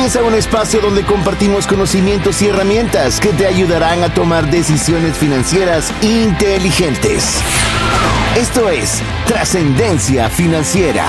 Bienvenidos a un espacio donde compartimos conocimientos y herramientas que te ayudarán a tomar decisiones financieras inteligentes. Esto es Trascendencia Financiera.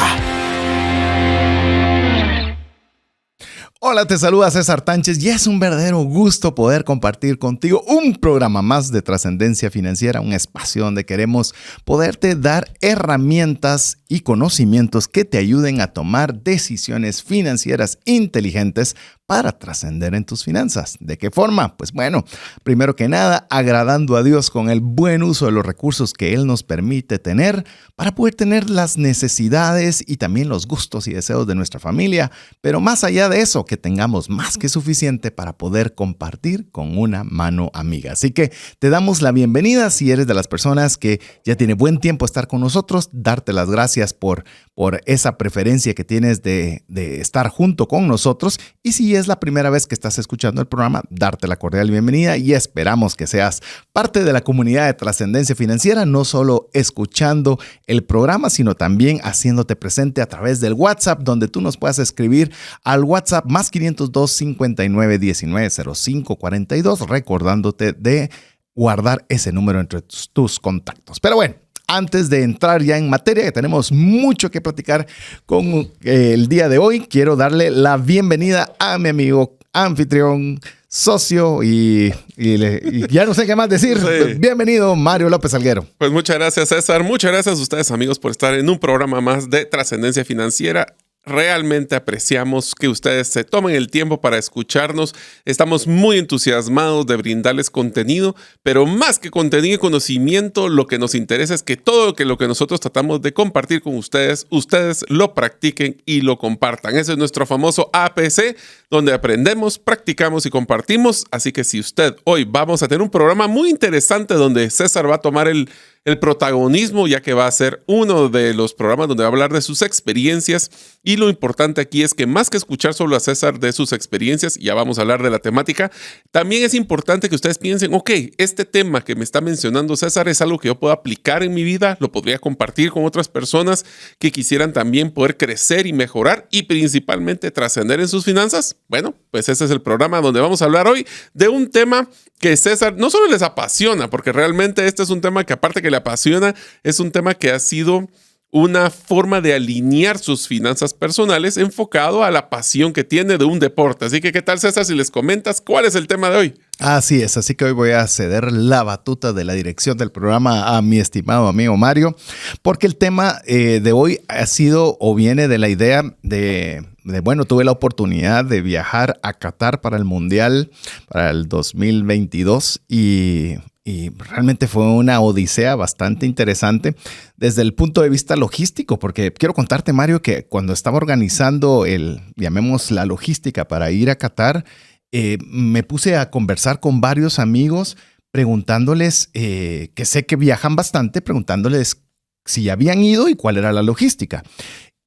Hola, te saluda César Tánchez y es un verdadero gusto poder compartir contigo un programa más de Trascendencia Financiera, un espacio donde queremos poderte dar herramientas y conocimientos que te ayuden a tomar decisiones financieras inteligentes para trascender en tus finanzas. ¿De qué forma? Pues bueno, primero que nada, agradando a Dios con el buen uso de los recursos que Él nos permite tener para poder tener las necesidades y también los gustos y deseos de nuestra familia, pero más allá de eso, que tengamos más que suficiente para poder compartir con una mano amiga. Así que te damos la bienvenida si eres de las personas que ya tiene buen tiempo estar con nosotros, darte las gracias por esa preferencia que tienes de estar junto con nosotros, y si es la primera vez que estás escuchando el programa, darte la cordial bienvenida y esperamos que seas parte de la comunidad de Trascendencia Financiera, no solo escuchando el programa, sino también haciéndote presente a través del WhatsApp, donde tú nos puedas escribir al WhatsApp más 502 59 19 05 42, recordándote de guardar ese número entre tus contactos. Pero bueno, antes de entrar ya en materia, que tenemos mucho que platicar con el día de hoy, quiero darle la bienvenida a mi amigo, anfitrión, socio y ya no sé qué más decir. Sí. Bienvenido, Mario López Salguero. Pues muchas gracias, César. Muchas gracias a ustedes, amigos, por estar en un programa más de Trascendencia Financiera. Realmente apreciamos que ustedes se tomen el tiempo para escucharnos. Estamos muy entusiasmados de brindarles contenido, pero más que contenido y conocimiento, lo que nos interesa es que todo lo que nosotros tratamos de compartir con ustedes, ustedes lo practiquen y lo compartan. Ese es nuestro famoso APC, donde aprendemos, practicamos y compartimos. Así que si usted hoy vamos a tener un programa muy interesante donde César va a tomar el protagonismo, ya que va a ser uno de los programas donde va a hablar de sus experiencias, y lo importante aquí es que más que escuchar solo a César de sus experiencias, ya vamos a hablar de la temática, también es importante que ustedes piensen, ok, este tema que me está mencionando César es algo que yo puedo aplicar en mi vida, lo podría compartir con otras personas que quisieran también poder crecer y mejorar y principalmente trascender en sus finanzas. Bueno, pues ese es el programa donde vamos a hablar hoy de un tema que César no solo les apasiona, porque realmente este es un tema que aparte que le apasiona, es un tema que ha sido una forma de alinear sus finanzas personales enfocado a la pasión que tiene de un deporte. Así que, ¿qué tal, César, si les comentas cuál es el tema de hoy? Así es, así que hoy voy a ceder la batuta de la dirección del programa a mi estimado amigo Mario, porque el tema de hoy ha sido o viene de la idea bueno, tuve la oportunidad de viajar a Qatar para el Mundial, para el 2022 y realmente fue una odisea bastante interesante desde el punto de vista logístico, porque quiero contarte, Mario, que cuando estaba organizando llamemos la logística para ir a Qatar, me puse a conversar con varios amigos preguntándoles, que sé que viajan bastante, preguntándoles si ya habían ido y cuál era la logística.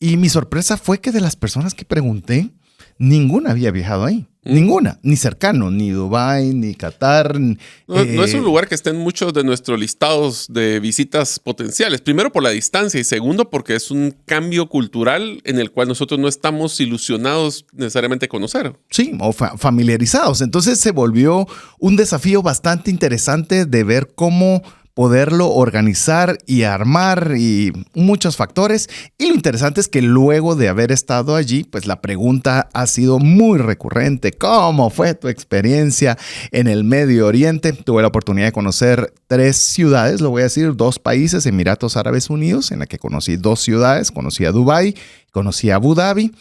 Y mi sorpresa fue que de las personas que pregunté, ninguna había viajado ahí. Ninguna, ni cercano, ni Dubái, ni Qatar. No es un lugar que esté en muchos de nuestros listados de visitas potenciales. Primero por la distancia y segundo porque es un cambio cultural en el cual nosotros no estamos ilusionados necesariamente a conocer. Sí, o familiarizados. Entonces se volvió un desafío bastante interesante de ver cómo poderlo organizar y armar y muchos factores. Y lo interesante es que luego de haber estado allí, pues la pregunta ha sido muy recurrente. ¿Cómo fue tu experiencia en el Medio Oriente? Tuve la oportunidad de conocer 3 ciudades, lo voy a decir, 2 países, Emiratos Árabes Unidos, en la que conocí 2 ciudades. Conocí a Dubái, conocí a Abu Dhabi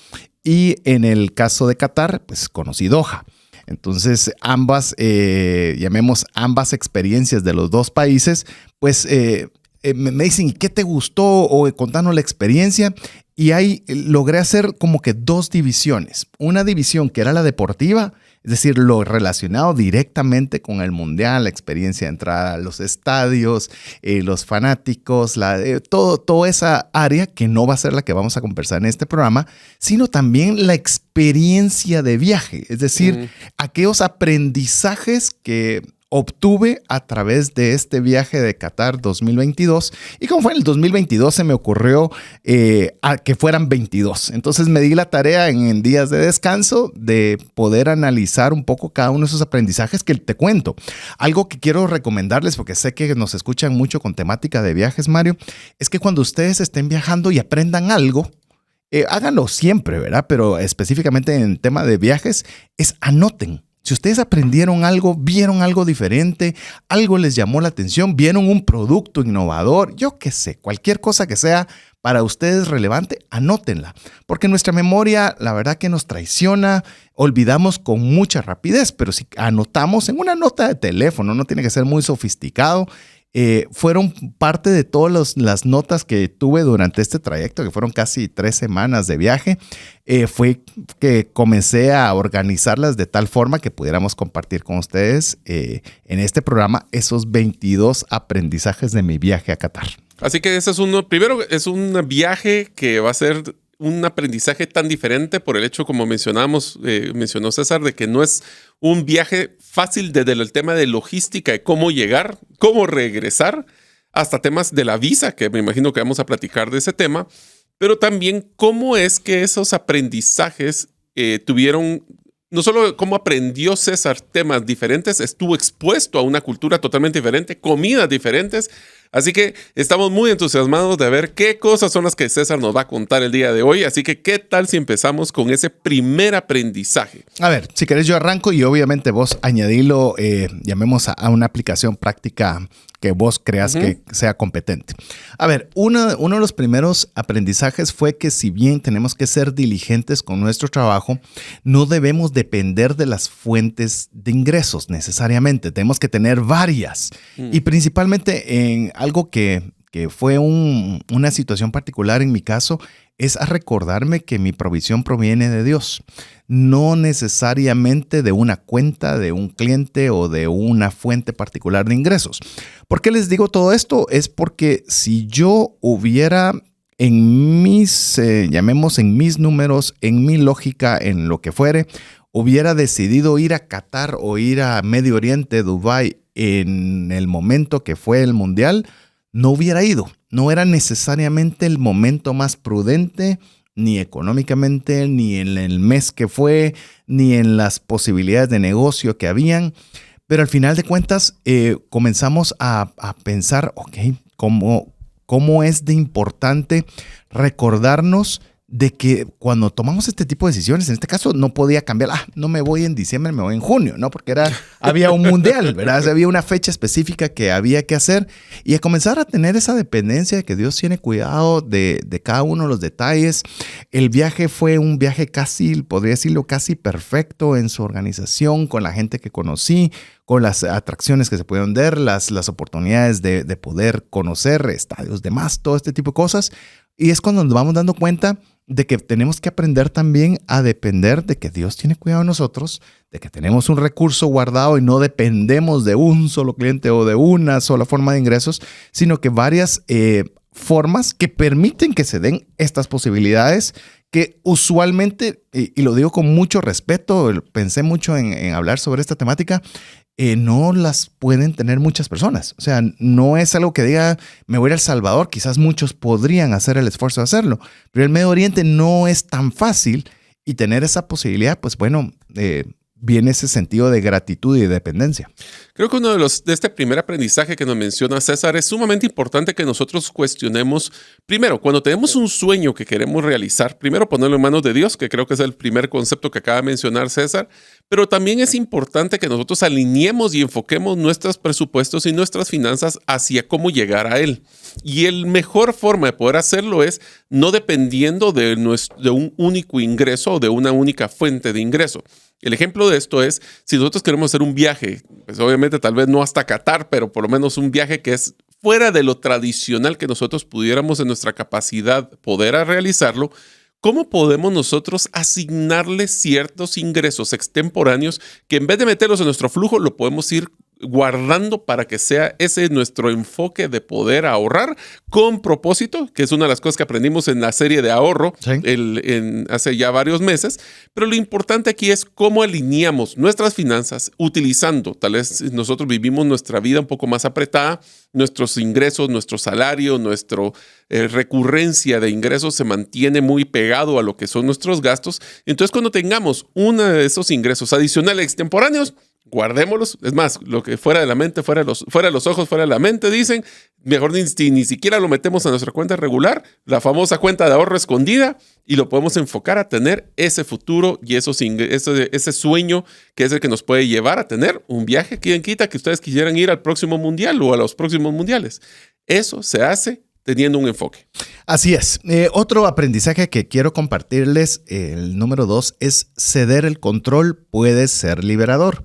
y en el caso de Qatar, pues conocí Doha. Entonces, llamemos ambas experiencias de los 2 países, pues me dicen, ¿y qué te gustó? O contanos la experiencia. Y ahí logré hacer como que 2 divisiones. Una división que era la deportiva, es decir, lo relacionado directamente con el Mundial, la experiencia de entrar a los estadios, los fanáticos, toda esa área que no va a ser la que vamos a conversar en este programa, sino también la experiencia de viaje, es decir, aquellos aprendizajes que obtuve a través de este viaje de Qatar 2022. Y como fue en el 2022, se me ocurrió que fueran 22. Entonces me di la tarea en días de descanso de poder analizar un poco cada uno de esos aprendizajes que te cuento. Algo que quiero recomendarles, porque sé que nos escuchan mucho con temática de viajes, Mario, es que cuando ustedes estén viajando y aprendan algo, háganlo siempre, ¿verdad? Pero específicamente en tema de viajes, anoten. Si ustedes aprendieron algo, vieron algo diferente, algo les llamó la atención, vieron un producto innovador, yo qué sé, cualquier cosa que sea para ustedes relevante, anótenla. Porque nuestra memoria, la verdad que nos traiciona, olvidamos con mucha rapidez, pero si anotamos en una nota de teléfono, no tiene que ser muy sofisticado. Fueron parte de todas las notas que tuve durante este trayecto, que fueron casi 3 semanas de viaje. Fue que comencé a organizarlas de tal forma que pudiéramos compartir con ustedes en este programa esos 22 aprendizajes de mi viaje a Qatar. Así que ese es uno. Primero, es un viaje que va a ser un aprendizaje tan diferente por el hecho, como mencionó César, de que no es un viaje fácil desde el tema de logística, de cómo llegar, cómo regresar, hasta temas de la visa, que me imagino que vamos a platicar de ese tema, pero también cómo es que esos aprendizajes tuvieron, no solo cómo aprendió César temas diferentes, estuvo expuesto a una cultura totalmente diferente, comidas diferentes. Así que estamos muy entusiasmados de ver qué cosas son las que César nos va a contar el día de hoy. Así que, ¿qué tal si empezamos con ese primer aprendizaje? A ver, si querés yo arranco y obviamente vos añadilo, llamemos a una aplicación práctica que vos creas que sea competente. A ver, uno de los primeros aprendizajes fue que si bien tenemos que ser diligentes con nuestro trabajo, no debemos depender de las fuentes de ingresos necesariamente. Tenemos que tener varias. Y principalmente en algo que fue una situación particular en mi caso, es a recordarme que mi provisión proviene de Dios, no necesariamente de una cuenta, de un cliente o de una fuente particular de ingresos. ¿Por qué les digo todo esto? Es porque si yo hubiera en mis, llamemos en mis números, en mi lógica, en lo que fuere, hubiera decidido ir a Qatar o ir a Medio Oriente, Dubái, en el momento que fue el Mundial, no hubiera ido. No era necesariamente el momento más prudente, ni económicamente, ni en el mes que fue, ni en las posibilidades de negocio que habían. Pero al final de cuentas, comenzamos a pensar, ok, ¿cómo es de importante recordarnos de que cuando tomamos este tipo de decisiones, en este caso no podía cambiar, no me voy en diciembre, me voy en junio, ¿no? Porque había un mundial, ¿verdad? O sea, había una fecha específica que había que hacer y a comenzar a tener esa dependencia de que Dios tiene cuidado de cada uno de los detalles. El viaje fue un viaje casi, podría decirlo, casi perfecto en su organización, con la gente que conocí, con las atracciones que se pudieron ver, las oportunidades de poder conocer estadios de más, todo este tipo de cosas. Y es cuando nos vamos dando cuenta de que tenemos que aprender también a depender de que Dios tiene cuidado de nosotros, de que tenemos un recurso guardado y no dependemos de un solo cliente o de una sola forma de ingresos, sino que varias formas que permiten que se den estas posibilidades que usualmente, y lo digo con mucho respeto, pensé mucho en hablar sobre esta temática, no las pueden tener muchas personas. O sea, no es algo que diga, me voy a ir a El Salvador, quizás muchos podrían hacer el esfuerzo de hacerlo, pero el Medio Oriente no es tan fácil y tener esa posibilidad, pues bueno, viene ese sentido de gratitud y de dependencia. Creo que uno de este primer aprendizaje que nos menciona César es sumamente importante que nosotros cuestionemos, primero, cuando tenemos un sueño que queremos realizar, primero ponerlo en manos de Dios, que creo que es el primer concepto que acaba de mencionar César, pero también es importante que nosotros alineemos y enfoquemos nuestros presupuestos y nuestras finanzas hacia cómo llegar a Él. Y la mejor forma de poder hacerlo es no dependiendo de un único ingreso o de una única fuente de ingreso. El ejemplo de esto es, si nosotros queremos hacer un viaje, pues obviamente tal vez no hasta Qatar, pero por lo menos un viaje que es fuera de lo tradicional que nosotros pudiéramos en nuestra capacidad poder realizarlo, ¿cómo podemos nosotros asignarle ciertos ingresos extemporáneos que en vez de meterlos en nuestro flujo, lo podemos ir guardando para que sea ese nuestro enfoque de poder ahorrar con propósito, que es una de las cosas que aprendimos en la serie de ahorro hace ya varios meses. Pero lo importante aquí es cómo alineamos nuestras finanzas utilizando, tal vez nosotros vivimos nuestra vida un poco más apretada, nuestros ingresos, nuestro salario, nuestra recurrencia de ingresos se mantiene muy pegado a lo que son nuestros gastos. Entonces, cuando tengamos uno de esos ingresos adicionales extemporáneos, guardémoslos. Es más, lo que fuera de la mente, fuera de los ojos, fuera de la mente, dicen, mejor ni siquiera lo metemos a nuestra cuenta regular, la famosa cuenta de ahorro escondida, y lo podemos enfocar a tener ese futuro y ese sueño que es el que nos puede llevar a tener un viaje. ¿Quién quita que ustedes quisieran ir al próximo mundial o a los próximos mundiales? Eso se hace teniendo un enfoque. Así es. Otro aprendizaje que quiero compartirles, el número 2, es ceder el control puede ser liberador.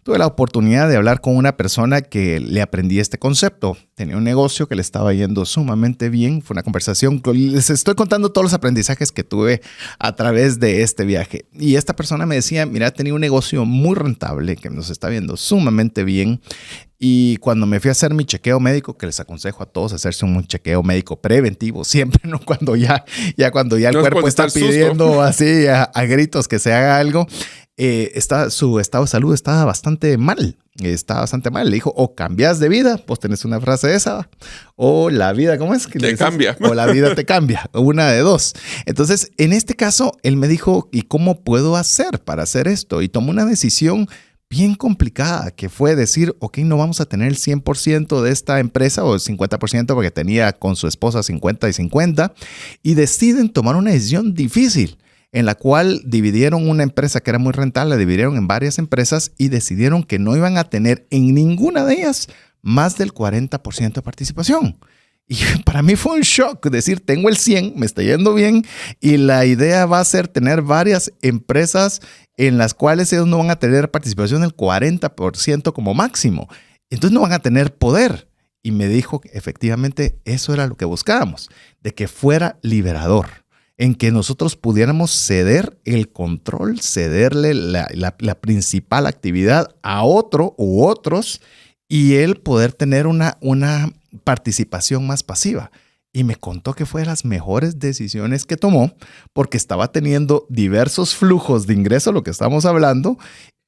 Tuve la oportunidad de hablar con una persona que le aprendí este concepto. Tenía un negocio que le estaba yendo sumamente bien. Fue una conversación. Les estoy contando todos los aprendizajes que tuve a través de este viaje. Y esta persona me decía, mira, tenía un negocio muy rentable que nos está viendo sumamente bien. Y cuando me fui a hacer mi chequeo médico, que les aconsejo a todos hacerse un chequeo médico preventivo, siempre, no cuando ya el cuerpo está pidiendo así a gritos que se haga algo. Su estado de salud estaba bastante mal. Le dijo, o cambias de vida, pues tenés una frase esa, o la vida, ¿cómo es? Te cambia. O la vida te cambia, una de dos. Entonces, en este caso, él me dijo, ¿y cómo puedo hacer para hacer esto? Y tomó una decisión bien complicada, que fue decir, ok, no vamos a tener el 100% de esta empresa o el 50% porque tenía con su esposa 50 y 50, y deciden tomar una decisión difícil, en la cual dividieron una empresa que era muy rentable, la dividieron en varias empresas y decidieron que no iban a tener en ninguna de ellas más del 40% de participación. Y para mí fue un shock decir, tengo el 100, me está yendo bien y la idea va a ser tener varias empresas en las cuales ellos no van a tener participación del 40% como máximo. Entonces no van a tener poder. Y me dijo que efectivamente eso era lo que buscábamos, de que fuera liberador, en que nosotros pudiéramos ceder el control, cederle la principal actividad a otro u otros y él poder tener una participación más pasiva. Y me contó que fue de las mejores decisiones que tomó porque estaba teniendo diversos flujos de ingreso, lo que estamos hablando,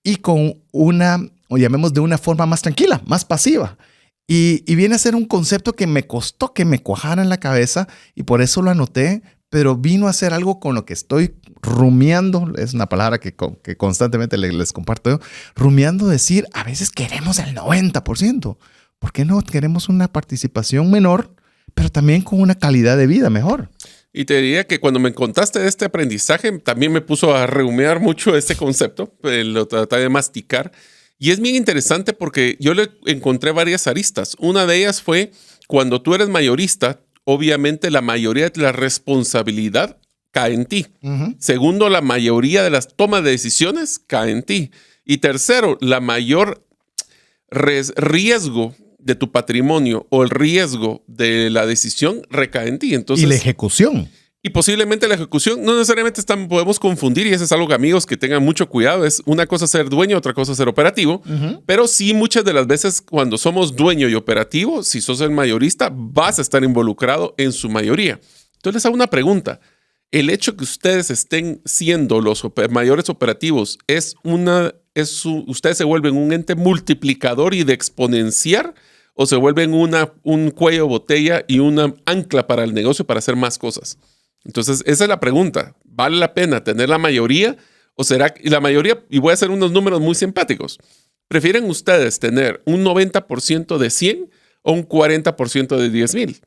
y con o llamemos de una forma más tranquila, más pasiva. Y viene a ser un concepto que me costó que me cuajara en la cabeza y por eso lo anoté, pero vino a ser algo con lo que estoy rumiando, es una palabra que constantemente les comparto yo, rumiando decir, a veces queremos el 90%. ¿Por qué no queremos una participación menor, pero también con una calidad de vida mejor? Y te diría que cuando me contaste de este aprendizaje, también me puso a rumiar mucho este concepto, lo traté de masticar. Y es bien interesante porque yo le encontré varias aristas. Una de ellas fue cuando tú eres mayorista, obviamente la mayoría de la responsabilidad cae en ti. Uh-huh. Segundo, la mayoría de las tomas de decisiones cae en ti. Y tercero, la mayor riesgo de tu patrimonio o el riesgo de la decisión recae en ti. Entonces, y la ejecución. Y posiblemente la ejecución no necesariamente podemos confundir, y eso es algo que amigos que tengan mucho cuidado, es una cosa ser dueño, otra cosa ser operativo, pero sí muchas de las veces cuando somos dueño y operativo, si sos el mayorista, vas a estar involucrado en su mayoría. Entonces les hago una pregunta, ¿el hecho que ustedes estén siendo los mayores operativos ustedes se vuelven un ente multiplicador y de exponenciar o se vuelven un cuello de botella y una ancla para el negocio para hacer más cosas? Entonces, esa es la pregunta. ¿Vale la pena tener la mayoría? ¿O será que la mayoría, y voy a hacer unos números muy simpáticos, prefieren ustedes tener un 90% de 100 o un 40% de 10,000?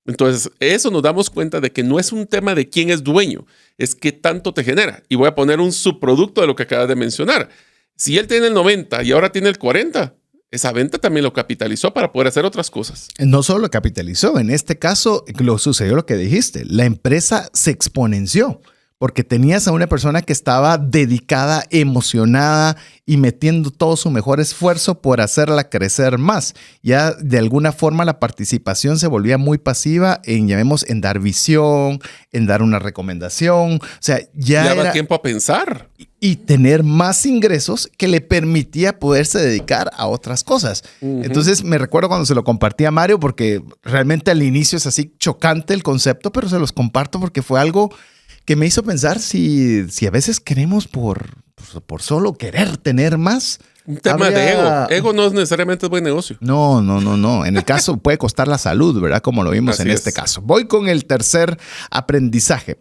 Entonces, eso nos damos cuenta de que no es un tema de quién es dueño, es qué tanto te genera. Y voy a poner un subproducto de lo que acabas de mencionar. Si él tiene el 90 y ahora tiene el 40, esa venta también lo capitalizó para poder hacer otras cosas. No solo lo capitalizó, en este caso sucedió lo que dijiste, la empresa se exponenció porque tenías a una persona que estaba dedicada, emocionada y metiendo todo su mejor esfuerzo por hacerla crecer más. Ya de alguna forma la participación se volvía muy pasiva en dar visión, en dar una recomendación. O sea, ya daba era tiempo a pensar. y tener más ingresos que le permitía poderse dedicar a otras cosas. Entonces me recuerdo cuando se lo compartí a Mario, porque realmente al inicio es así chocante el concepto, pero se los comparto porque fue algo que me hizo pensar si a veces queremos por solo querer tener más. Un tema de ego. Ego no es necesariamente buen negocio. No. En el caso puede costar la salud, ¿verdad? Como lo vimos en este caso. Voy con el tercer aprendizaje.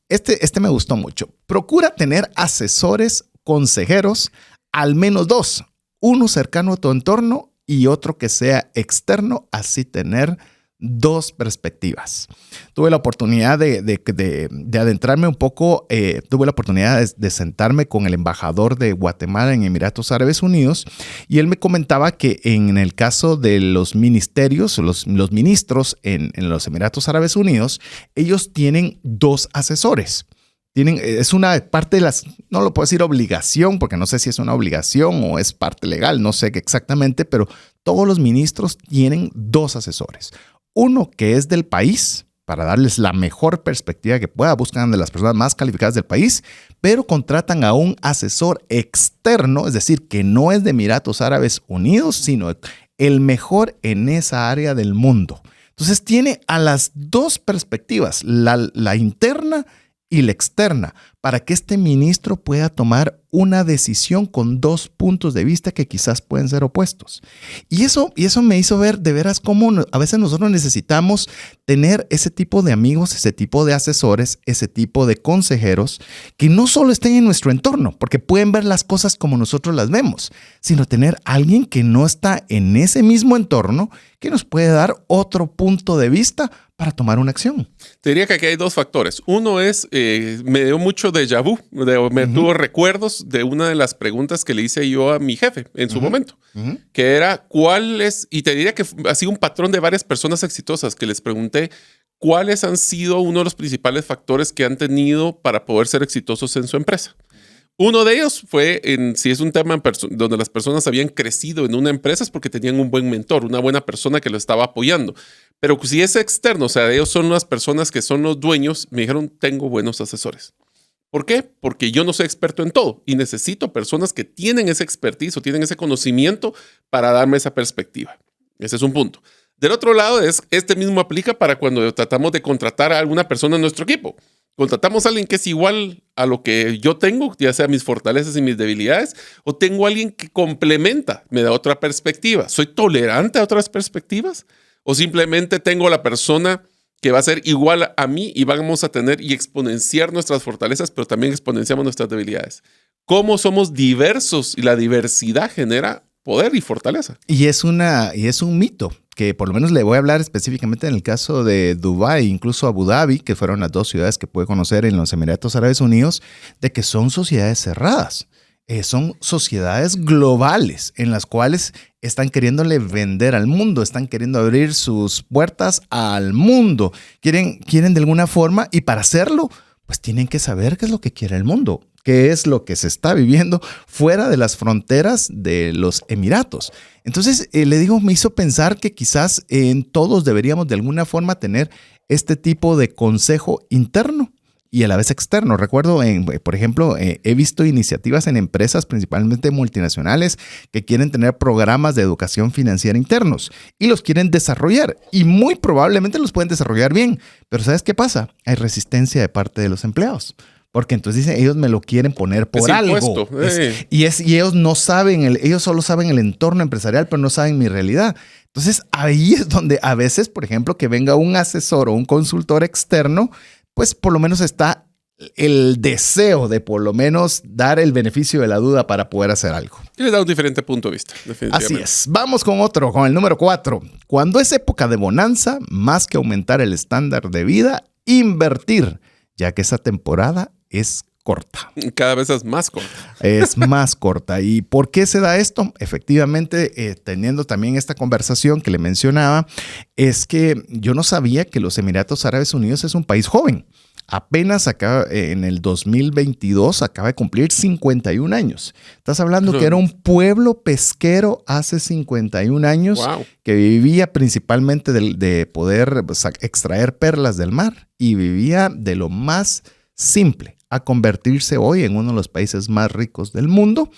Este me gustó mucho. Procura tener asesores, consejeros, al menos 2. Uno cercano a tu entorno y otro que sea externo, así tener 2 perspectivas. Tuve la oportunidad de adentrarme un poco, tuve la oportunidad de sentarme con el embajador de Guatemala en Emiratos Árabes Unidos y él me comentaba que en el caso de los ministerios, los ministros en los Emiratos Árabes Unidos, ellos tienen 2 asesores. Es una parte de no lo puedo decir obligación, porque no sé si es una obligación o es parte legal, no sé exactamente, pero todos los ministros tienen 2 asesores. Uno que es del país, para darles la mejor perspectiva que pueda, buscan de las personas más calificadas del país, pero contratan a un asesor externo, es decir, que no es de Emiratos Árabes Unidos, sino el mejor en esa área del mundo. Entonces tiene a las 2 perspectivas, la interna y la externa, para que este ministro pueda tomar una decisión con 2 puntos de vista que quizás pueden ser opuestos. Y eso me hizo ver de veras cómo a veces nosotros necesitamos tener ese tipo de amigos, ese tipo de asesores, ese tipo de consejeros que no solo estén en nuestro entorno, porque pueden ver las cosas como nosotros las vemos, sino tener alguien que no está en ese mismo entorno que nos puede dar otro punto de vista para tomar una acción. Te diría que aquí hay 2 factores. Uno es, me dio mucho déjà vu, me tuvo recuerdos de una de las preguntas que le hice yo a mi jefe en su momento, que era y te diría que ha sido un patrón de varias personas exitosas que les pregunté cuáles han sido uno de los principales factores que han tenido para poder ser exitosos en su empresa. Uno de ellos fue si es un tema donde las personas habían crecido en una empresa es porque tenían un buen mentor, una buena persona que lo estaba apoyando. Pero si es externo, o sea, ellos son las personas que son los dueños, me dijeron, tengo buenos asesores. ¿Por qué? Porque yo no soy experto en todo y necesito personas que tienen ese expertise o tienen ese conocimiento para darme esa perspectiva. Ese es un punto. Del otro lado, este mismo aplica para cuando tratamos de contratar a alguna persona en nuestro equipo. Contratamos a alguien que es igual a lo que yo tengo, ya sea mis fortalezas y mis debilidades, o tengo a alguien que complementa, me da otra perspectiva. ¿Soy tolerante a otras perspectivas? ¿O simplemente tengo a la persona que va a ser igual a mí y vamos a tener y exponenciar nuestras fortalezas, pero también exponenciamos nuestras debilidades? ¿Cómo somos diversos y la diversidad genera poder y fortaleza? Y es un mito que por lo menos le voy a hablar específicamente en el caso de Dubái, incluso Abu Dhabi, que fueron las 2 ciudades que pude conocer en los Emiratos Árabes Unidos, de que son sociedades cerradas. Son sociedades globales en las cuales están queriéndole vender al mundo, están queriendo abrir sus puertas al mundo. Quieren de alguna forma, y para hacerlo, pues tienen que saber qué es lo que quiere el mundo, qué es lo que se está viviendo fuera de las fronteras de los Emiratos. Entonces, le digo, me hizo pensar que quizás en todos deberíamos de alguna forma tener este tipo de consejo interno y a la vez externo. Recuerdo, por ejemplo, he visto iniciativas en empresas, principalmente multinacionales, que quieren tener programas de educación financiera internos y los quieren desarrollar y muy probablemente los pueden desarrollar bien. Pero ¿sabes qué pasa? Hay resistencia de parte de los empleados. Porque entonces dicen, ellos me lo quieren poner por algo. Y ellos no saben, ellos solo saben el entorno empresarial, pero no saben mi realidad. Entonces ahí es donde a veces, por ejemplo, que venga un asesor o un consultor externo, pues por lo menos está el deseo de por lo menos dar el beneficio de la duda para poder hacer algo. Y le da un diferente punto de vista, definitivamente. Así es. Vamos con el número 4. Cuando es época de bonanza, más que aumentar el estándar de vida, invertir, ya que esa temporada es corta. Cada vez es más corta. Es más corta. ¿Y por qué se da esto? Efectivamente, teniendo también esta conversación que le mencionaba, es que yo no sabía que los Emiratos Árabes Unidos es un país joven. Apenas acaba, en el 2022 acaba de cumplir 51 años. Estás hablando que era un pueblo pesquero hace 51 años, wow, que vivía principalmente de poder extraer perlas del mar y vivía de lo más simple a convertirse hoy en uno de los países más ricos del mundo,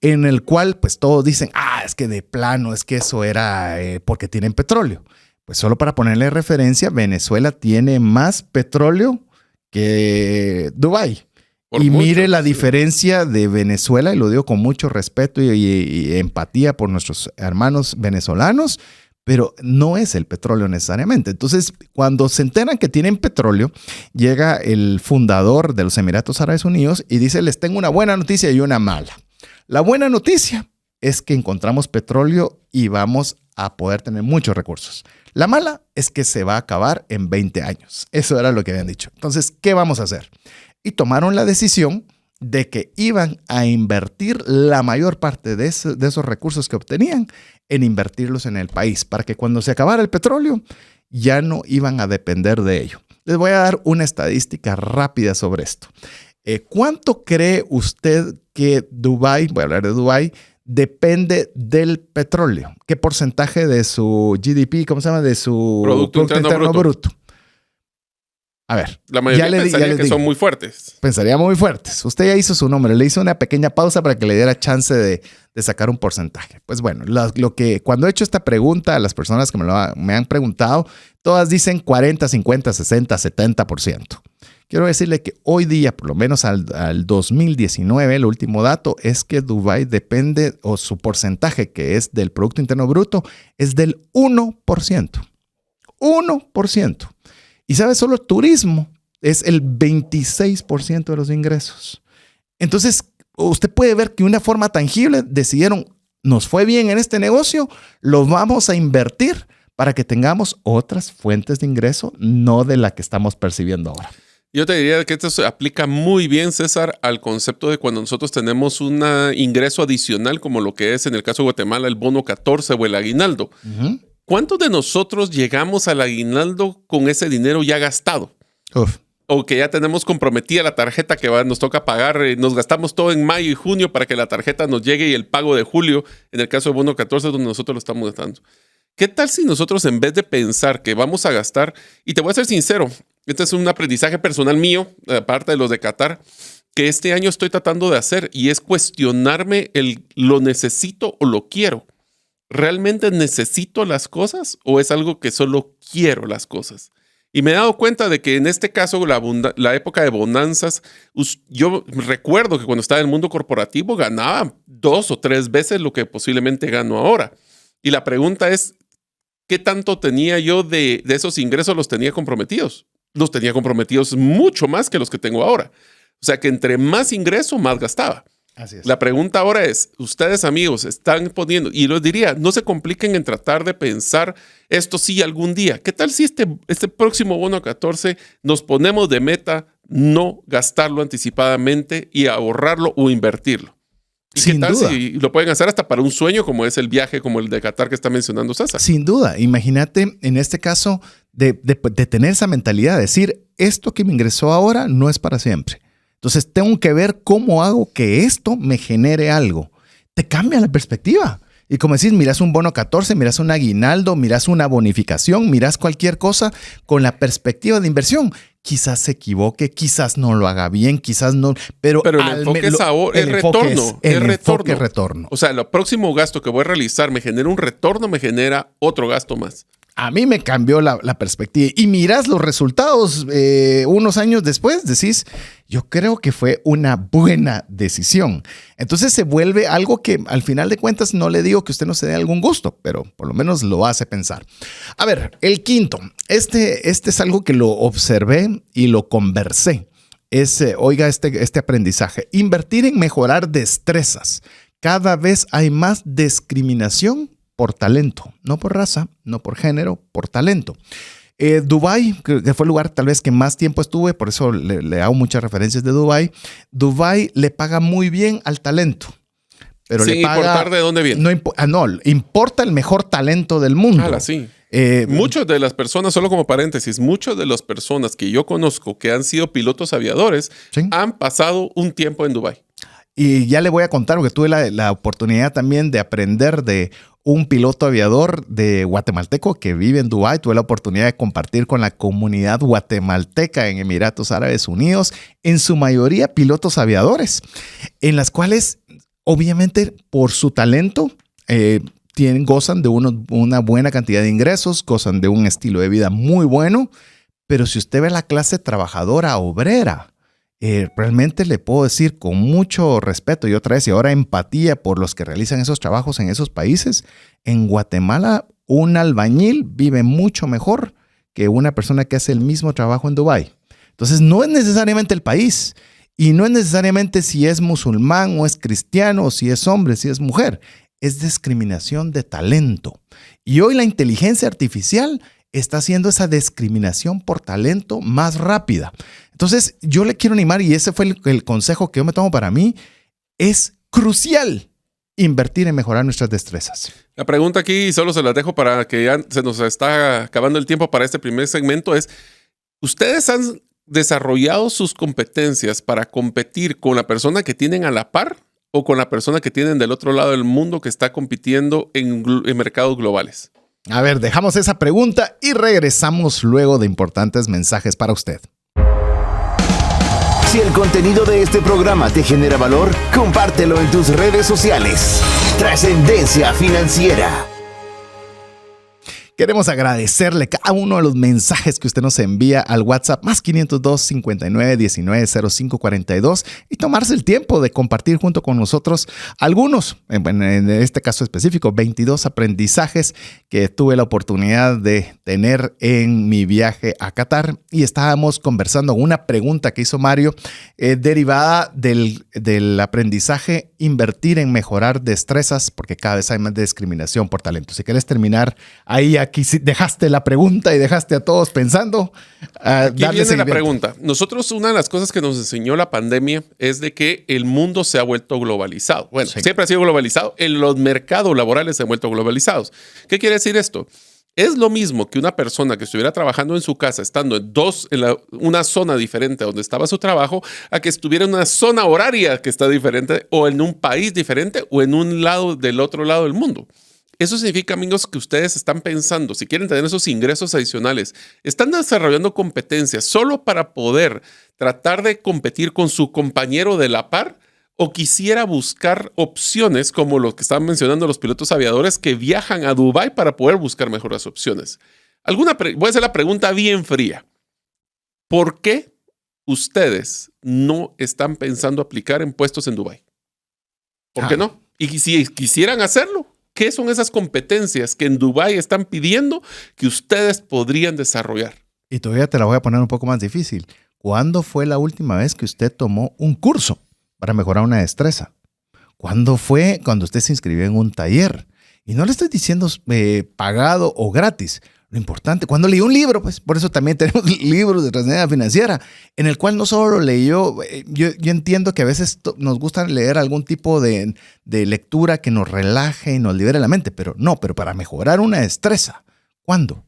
en el cual pues todos dicen, es que de plano, es que eso era porque tienen petróleo. Pues solo para ponerle referencia, Venezuela tiene más petróleo que Dubái. Y mucho, mire la diferencia de Venezuela, y lo digo con mucho respeto y empatía por nuestros hermanos venezolanos, pero no es el petróleo necesariamente. Entonces, cuando se enteran que tienen petróleo, llega el fundador de los Emiratos Árabes Unidos y dice, les tengo una buena noticia y una mala. La buena noticia es que encontramos petróleo y vamos a poder tener muchos recursos. La mala es que se va a acabar en 20 años. Eso era lo que habían dicho. Entonces, ¿qué vamos a hacer? Y tomaron la decisión de que iban a invertir la mayor parte de esos recursos que obtenían en invertirlos en el país, para que cuando se acabara el petróleo ya no iban a depender de ello. Les voy a dar una estadística rápida sobre esto. ¿Cuánto cree usted que Dubái, voy a hablar de Dubái, depende del petróleo? ¿Qué porcentaje de su GDP, cómo se llama, de su Producto Interno Bruto? A ver. La mayoría pensaría que son muy fuertes. Pensaría muy fuertes. Usted ya hizo su nombre. Le hizo una pequeña pausa para que le diera chance de sacar un porcentaje. Pues bueno, cuando he hecho esta pregunta a las personas que me han preguntado, todas dicen 40, 50, 60, 70%. Quiero decirle que hoy día, por lo menos al 2019, el último dato es que Dubái depende, o su porcentaje que es del Producto Interno Bruto, es del 1%. 1%. Y ¿sabe? Solo turismo es el 26% de los ingresos. Entonces, usted puede ver que de una forma tangible decidieron, nos fue bien en este negocio, lo vamos a invertir para que tengamos otras fuentes de ingreso, no de la que estamos percibiendo ahora. Yo te diría que esto se aplica muy bien, César, al concepto de cuando nosotros tenemos un ingreso adicional, como lo que es en el caso de Guatemala el bono 14 o el aguinaldo. Uh-huh. ¿Cuántos de nosotros llegamos al aguinaldo con ese dinero ya gastado? Uf. O que ya tenemos comprometida la tarjeta que nos toca pagar, nos gastamos todo en mayo y junio para que la tarjeta nos llegue y el pago de julio, en el caso de bono 14, donde nosotros lo estamos gastando. ¿Qué tal si nosotros, en vez de pensar que vamos a gastar, y te voy a ser sincero, este es un aprendizaje personal mío, aparte de los de Qatar, que este año estoy tratando de hacer, y es cuestionarme ¿lo necesito o lo quiero? ¿Realmente necesito las cosas o es algo que solo quiero las cosas? Y me he dado cuenta de que en este caso, la época de bonanzas, yo recuerdo que cuando estaba en el mundo corporativo ganaba 2 o 3 veces lo que posiblemente gano ahora. Y la pregunta es, ¿qué tanto tenía yo de esos ingresos los tenía comprometidos? Los tenía comprometidos mucho más que los que tengo ahora. O sea que entre más ingreso, más gastaba. Así es. La pregunta ahora es, ustedes amigos están poniendo, y les diría, no se compliquen en tratar de pensar esto sí algún día. ¿Qué tal si este próximo bono 14 nos ponemos de meta no gastarlo anticipadamente y ahorrarlo o invertirlo? ¿Y sin qué tal duda. si lo pueden hacer hasta para un sueño como es el viaje, como el de Qatar que está mencionando César? Sin duda. Imagínate en este caso de tener esa mentalidad, de decir, esto que me ingresó ahora no es para siempre. Entonces tengo que ver cómo hago que esto me genere algo. Te cambia la perspectiva. Y como decís, miras un bono 14, miras un aguinaldo, miras una bonificación, miras cualquier cosa con la perspectiva de inversión. Quizás se equivoque, quizás no lo haga bien, quizás no. Pero el enfoque es ahora, el retorno. El enfoque es retorno. O sea, el próximo gasto que voy a realizar me genera un retorno, me genera otro gasto más. A mí me cambió la perspectiva. Y miras los resultados unos años después, decís, yo creo que fue una buena decisión. Entonces se vuelve algo que al final de cuentas no le digo que usted no se dé algún gusto, pero por lo menos lo hace pensar. A ver, el quinto. Este es algo que lo observé y lo conversé. Oiga este aprendizaje. Invertir en mejorar destrezas. Cada vez hay más discriminación por talento, no por raza, no por género, por talento. Dubái, que fue el lugar tal vez que más tiempo estuve, por eso le hago muchas referencias de Dubái. Dubái le paga muy bien al talento. Pero sin le paga, importar de dónde viene. No, importa el mejor talento del mundo. Sí. Muchas de las personas, solo como paréntesis, muchas de las personas que yo conozco que han sido pilotos aviadores han pasado un tiempo en Dubái. Y ya le voy a contar, porque tuve la oportunidad también de aprender de un piloto aviador de guatemalteco que vive en Dubái. Tuve la oportunidad de compartir con la comunidad guatemalteca en Emiratos Árabes Unidos, en su mayoría pilotos aviadores, en las cuales obviamente por su talento gozan de una buena cantidad de ingresos, gozan de un estilo de vida muy bueno, pero si usted ve la clase trabajadora obrera, realmente le puedo decir con mucho respeto y otra vez, y ahora empatía por los que realizan esos trabajos en esos países, en Guatemala un albañil vive mucho mejor que una persona que hace el mismo trabajo en Dubái. Entonces no es necesariamente el país y no es necesariamente si es musulmán o es cristiano o si es hombre, si es mujer. Es discriminación de talento. Y hoy la inteligencia artificial está haciendo esa discriminación por talento más rápida. Entonces, yo le quiero animar, y ese fue el consejo que yo me tomo para mí, es crucial invertir en mejorar nuestras destrezas. La pregunta aquí, solo se las dejo para que ya se nos está acabando el tiempo para este primer segmento, es, ¿ustedes han desarrollado sus competencias para competir con la persona que tienen a la par o con la persona que tienen del otro lado del mundo que está compitiendo en mercados globales? A ver, dejamos esa pregunta y regresamos luego de importantes mensajes para usted. Si el contenido de este programa te genera valor, compártelo en tus redes sociales. Trascendencia Financiera. Queremos agradecerle cada uno de los mensajes que usted nos envía al WhatsApp más 502 59 19 05 42 y tomarse el tiempo de compartir junto con nosotros algunos, en este caso específico, 22 aprendizajes que tuve la oportunidad de tener en mi viaje a Qatar. Y estábamos conversando una pregunta que hizo Mario derivada del aprendizaje invertir en mejorar destrezas, porque cada vez hay más discriminación por talento. Si quieres terminar ahí, aquí dejaste la pregunta y dejaste a todos pensando. Aquí viene la pregunta. Nosotros, una de las cosas que nos enseñó la pandemia es de que el mundo se ha vuelto globalizado. Bueno, siempre ha sido globalizado. Los mercados laborales se han vuelto globalizados. ¿Qué quiere decir esto? Es lo mismo que una persona que estuviera trabajando en su casa, estando en una zona diferente a donde estaba su trabajo, a que estuviera en una zona horaria que está diferente, o en un país diferente, o en un lado del otro lado del mundo. Eso significa, amigos, que ustedes están pensando, si quieren tener esos ingresos adicionales, están desarrollando competencias solo para poder tratar de competir con su compañero de la par, o quisiera buscar opciones como lo que estaban mencionando los pilotos aviadores que viajan a Dubái para poder buscar mejores opciones. Voy a hacer la pregunta bien fría. ¿Por qué ustedes no están pensando aplicar en puestos en Dubái? ¿Por qué no? Y si quisieran hacerlo, ¿qué son esas competencias que en Dubái están pidiendo que ustedes podrían desarrollar? Y todavía te la voy a poner un poco más difícil. ¿Cuándo fue la última vez que usted tomó un curso para mejorar una destreza? ¿Cuándo fue cuando usted se inscribió en un taller? Y no le estoy diciendo pagado o gratis. Lo importante, cuando leí un libro, pues por eso también tenemos libros de trascendencia financiera, en el cual no solo leyó, yo entiendo que a veces nos gusta leer algún tipo de lectura que nos relaje y nos libere la mente, pero para mejorar una destreza, ¿cuándo?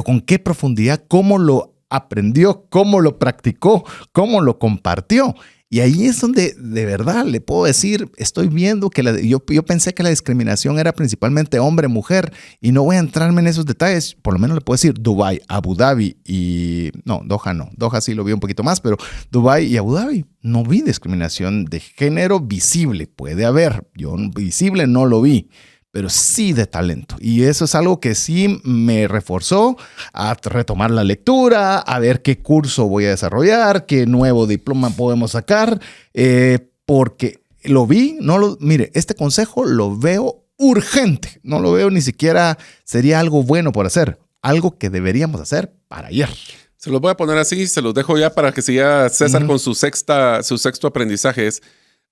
¿Con qué profundidad? ¿Cómo lo aprendió? ¿Cómo lo practicó? ¿Cómo lo compartió? Y ahí es donde de verdad le puedo decir, estoy viendo que yo pensé que la discriminación era principalmente hombre-mujer y no voy a entrarme en esos detalles. Por lo menos le puedo decir Dubái, Abu Dhabi y... No, Doha no. Doha sí lo vi un poquito más, pero Dubái y Abu Dhabi no vi discriminación de género visible. Puede haber. Yo visible no lo vi, pero sí de talento. Y eso es algo que sí me reforzó a retomar la lectura, a ver qué curso voy a desarrollar, qué nuevo diploma podemos sacar, porque lo vi, mire, este consejo lo veo urgente, no lo veo ni siquiera sería algo bueno por hacer, algo que deberíamos hacer para ayer. Se los voy a poner así, se los dejo ya para que siga César con su sexto aprendizaje.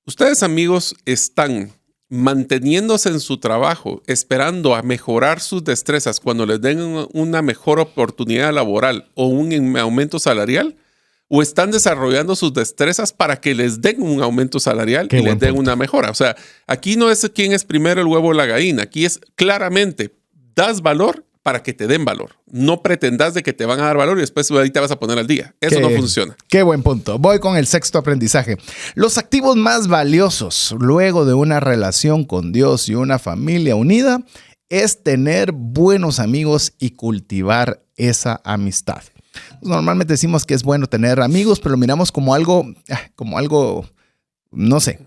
Ustedes, amigos, están manteniéndose en su trabajo, esperando a mejorar sus destrezas cuando les den una mejor oportunidad laboral o un aumento salarial, o están desarrollando sus destrezas para que les den un aumento salarial y les den una mejora. O sea, aquí no es quién es primero el huevo o la gallina. Aquí es claramente, das valor para que te den valor. No pretendas de que te van a dar valor y después ahí te vas a poner al día. Eso no funciona. Qué buen punto. Voy con el sexto aprendizaje. Los activos más valiosos luego de una relación con Dios y una familia unida es tener buenos amigos y cultivar esa amistad. Normalmente decimos que es bueno tener amigos, pero lo miramos como algo, no sé.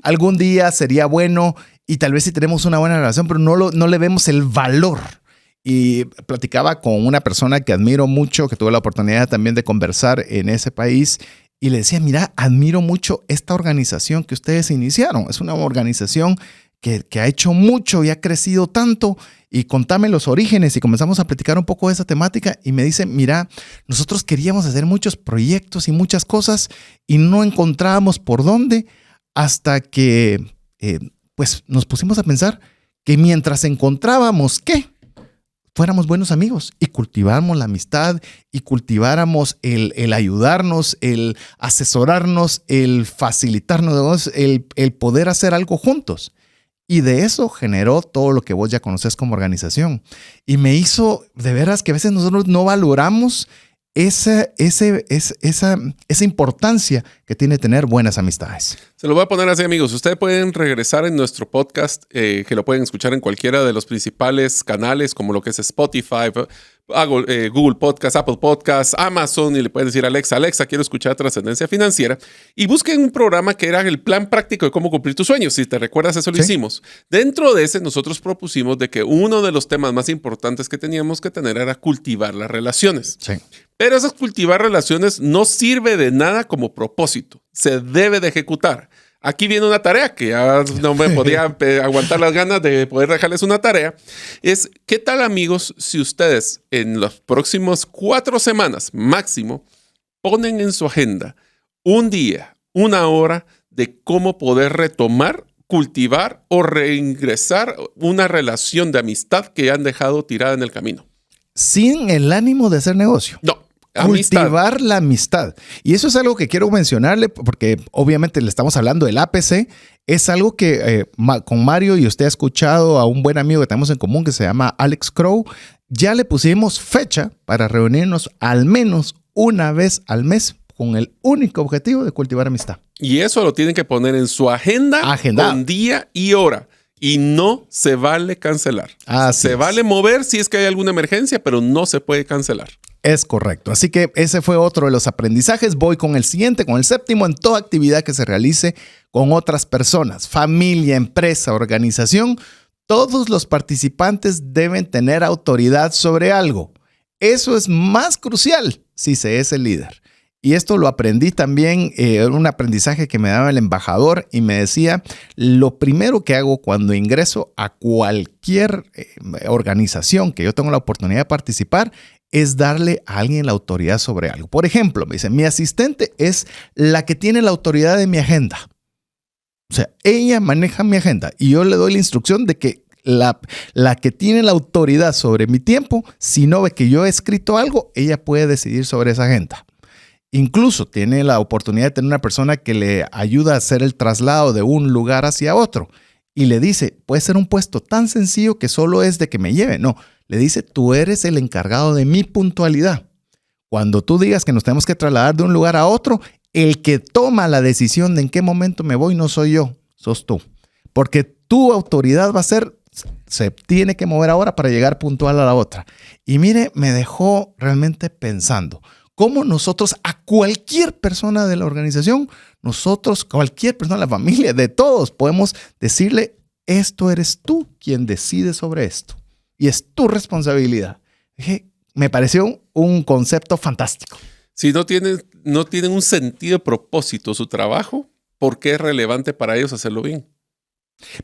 Algún día sería bueno y tal vez sí tenemos una buena relación, pero no le vemos el valor. Y platicaba con una persona que admiro mucho, que tuve la oportunidad también de conversar en ese país, y le decía, mira, admiro mucho esta organización que ustedes iniciaron. Es una organización que ha hecho mucho y ha crecido tanto. Y contame los orígenes, y comenzamos a platicar un poco de esa temática, y me dice, mira, nosotros queríamos hacer muchos proyectos y muchas cosas y no encontrábamos por dónde, hasta que pues nos pusimos a pensar que mientras encontrábamos que fuéramos buenos amigos y cultiváramos la amistad y cultiváramos el ayudarnos, el asesorarnos, el facilitarnos, el poder hacer algo juntos. Y de eso generó todo lo que vos ya conocés como organización. Y me hizo, de veras, que a veces nosotros no valoramos esa importancia que tiene tener buenas amistades. Se lo voy a poner así, amigos. Ustedes pueden regresar en nuestro podcast, que lo pueden escuchar en cualquiera de los principales canales, como lo que es Spotify, Google Podcast, Apple Podcast, Amazon, y le pueden decir Alexa, quiero escuchar Trascendencia Financiera, y busquen un programa que era el plan práctico de cómo cumplir tus sueños. Si te recuerdas, eso lo hicimos. Dentro de ese, nosotros propusimos de que uno de los temas más importantes que teníamos que tener era cultivar las relaciones. Sí. Pero esas cultivar relaciones no sirve de nada como propósito. Se debe de ejecutar. Aquí viene una tarea que ya no me podía aguantar las ganas de poder dejarles una tarea. Es, ¿qué tal, amigos, si ustedes en las próximas 4 semanas máximo ponen en su agenda un día, una hora de cómo poder retomar, cultivar o reingresar una relación de amistad que han dejado tirada en el camino? Sin el ánimo de hacer negocio. No. Cultivar la amistad. Y eso es algo que quiero mencionarle, porque obviamente le estamos hablando del APC. Es algo que con Mario, y usted ha escuchado a un buen amigo que tenemos en común que se llama Alex Crow, ya le pusimos fecha para reunirnos al menos una vez al mes con el único objetivo de cultivar amistad. Y eso lo tienen que poner en su agenda. Con día y hora. Y no se vale cancelar. Se vale mover si es que hay alguna emergencia, pero no se puede cancelar. Es correcto. Así que ese fue otro de los aprendizajes. Voy con el siguiente, con el séptimo. En toda actividad que se realice con otras personas, familia, empresa, organización, todos los participantes deben tener autoridad sobre algo. Eso es más crucial si se es el líder. Y esto lo aprendí también, un aprendizaje que me daba el embajador, y me decía, lo primero que hago cuando ingreso a cualquier organización que yo tengo la oportunidad de participar es darle a alguien la autoridad sobre algo. Por ejemplo, me dice, mi asistente es la que tiene la autoridad de mi agenda. O sea, ella maneja mi agenda y yo le doy la instrucción de que la que tiene la autoridad sobre mi tiempo, si no ve que yo he escrito algo, ella puede decidir sobre esa agenda. Incluso tiene la oportunidad de tener una persona que le ayuda a hacer el traslado de un lugar hacia otro. Y le dice, puede ser un puesto tan sencillo que solo es de que me lleve. No, le dice, tú eres el encargado de mi puntualidad. Cuando tú digas que nos tenemos que trasladar de un lugar a otro, el que toma la decisión de en qué momento me voy no soy yo, sos tú. Porque tu autoridad va a ser, se tiene que mover ahora para llegar puntual a la otra. Y mire, me dejó realmente pensando. Cómo nosotros, a cualquier persona de la organización, cualquier persona de la familia, de todos, podemos decirle, esto eres tú quien decide sobre esto. Y es tu responsabilidad. Me pareció un concepto fantástico. Si no tienen un sentido de propósito su trabajo, ¿por qué es relevante para ellos hacerlo bien?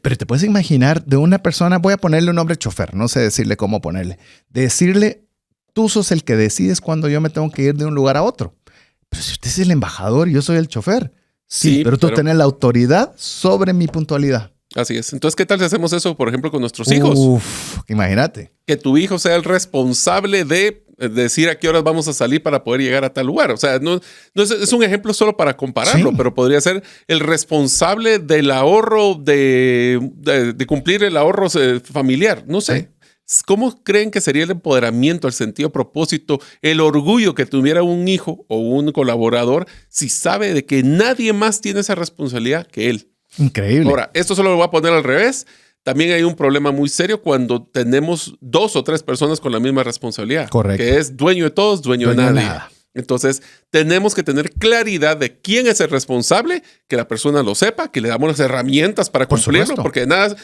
Pero te puedes imaginar de una persona, voy a ponerle un nombre chofer, no sé decirle cómo ponerle, decirle, tú sos el que decides cuando yo me tengo que ir de un lugar a otro. Pero si usted es el embajador y yo soy el chofer. Sí, pero tú tienes la autoridad sobre mi puntualidad. Así es. Entonces, ¿qué tal si hacemos eso, por ejemplo, con nuestros hijos? Imagínate. Que tu hijo sea el responsable de decir a qué horas vamos a salir para poder llegar a tal lugar. O sea, no es un ejemplo solo para compararlo, pero podría ser el responsable del ahorro, de cumplir el ahorro familiar. No sé. Sí. ¿Cómo creen que sería el empoderamiento, el sentido, propósito, el orgullo que tuviera un hijo o un colaborador si sabe de que nadie más tiene esa responsabilidad que él? Increíble. Ahora, esto solo lo voy a poner al revés. También hay un problema muy serio cuando tenemos 2 o 3 personas con la misma responsabilidad. Correcto. Que es dueño de todos, dueño de nadie. Entonces, tenemos que tener claridad de quién es el responsable, que la persona lo sepa, que le damos las herramientas para cumplirlo. Porque nada,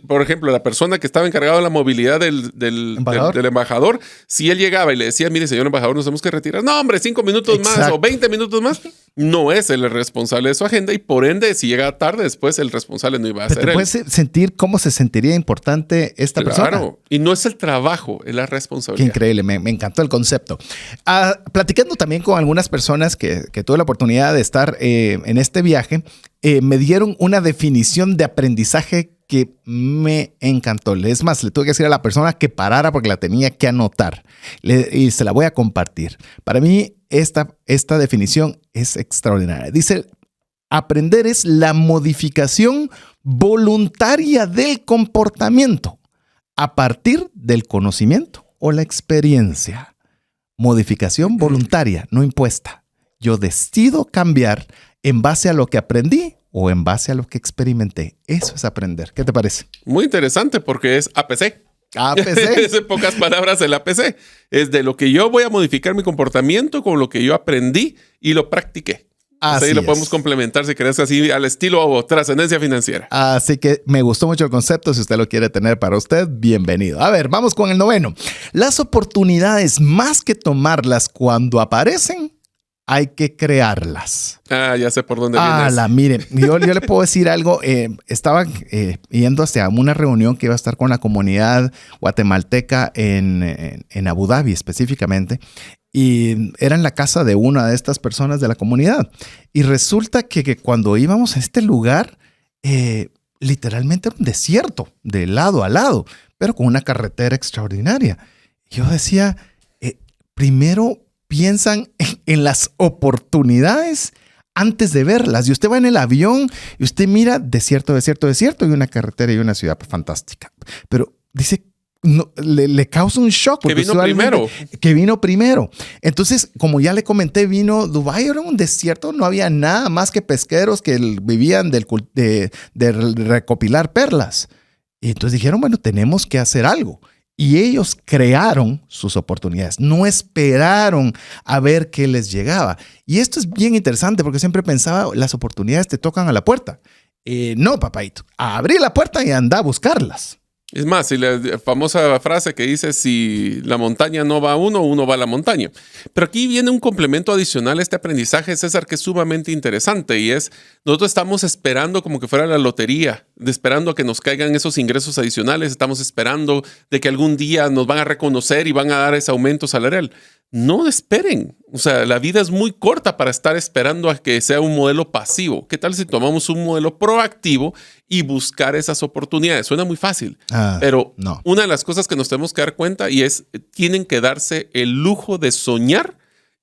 por ejemplo, la persona que estaba encargada de la movilidad del embajador, si él llegaba y le decía, mire, señor embajador, nos tenemos que retirar. No, hombre, 5 minutos más o 20 minutos más. No es el responsable de su agenda y por ende, si llega tarde, después el responsable no iba a ser él. ¿Te puedes sentir cómo se sentiría importante esta persona? Claro, y no es el trabajo, es la responsabilidad. Qué increíble, me encantó el concepto. Platicando también con algunas personas que tuve la oportunidad de estar en este viaje, me dieron una definición de aprendizaje que me encantó. Es más, le tuve que decir a la persona que parara porque la tenía que anotar y se la voy a compartir. Para mí, esta definición es extraordinaria. Dice, aprender es la modificación voluntaria del comportamiento a partir del conocimiento o la experiencia. Modificación voluntaria, no impuesta. Yo decido cambiar en base a lo que aprendí o en base a lo que experimenté. Eso es aprender. ¿Qué te parece? Muy interesante porque es APC. APC. Es en pocas palabras el APC. Es de lo que yo voy a modificar mi comportamiento con lo que yo aprendí y lo practiqué. Así lo podemos complementar si querés así al estilo trascendencia financiera. Así que me gustó mucho el concepto. Si usted lo quiere tener para usted, bienvenido. A ver, vamos con el 9. Las oportunidades, más que tomarlas cuando aparecen, hay que crearlas. Ya sé por dónde vienes. Miren, yo le puedo decir algo. Estaba yendo hacia una reunión que iba a estar con la comunidad guatemalteca en Abu Dhabi específicamente. Y era en la casa de una de estas personas de la comunidad. Y resulta que cuando íbamos a este lugar, literalmente era un desierto, de lado a lado, pero con una carretera extraordinaria. Yo decía, primero piensan en las oportunidades antes de verlas. Y usted va en el avión y usted mira desierto, desierto, desierto y una carretera y una ciudad fantástica. Pero dice, no, le causa un shock. Que vino primero. Que vino primero. Entonces, como ya le comenté, Dubái era un desierto, no había nada más que pesqueros que vivían de recopilar perlas. Y entonces dijeron, bueno, tenemos que hacer algo. Y ellos crearon sus oportunidades, no esperaron a ver qué les llegaba. Y esto es bien interesante porque siempre pensaba, las oportunidades te tocan a la puerta. No, papaito, abrí la puerta y anda a buscarlas. Es más, si la famosa frase que dice, si la montaña no va a uno va a la montaña. Pero aquí viene un complemento adicional a este aprendizaje, César, que es sumamente interesante y es, nosotros estamos esperando como que fuera la lotería, esperando a que nos caigan esos ingresos adicionales, estamos esperando de que algún día nos van a reconocer y van a dar ese aumento salarial. No esperen. O sea, la vida es muy corta para estar esperando a que sea un modelo pasivo. ¿Qué tal si tomamos un modelo proactivo y buscar esas oportunidades? Suena muy fácil, pero no. Una de las cosas que nos tenemos que dar cuenta y es, tienen que darse el lujo de soñar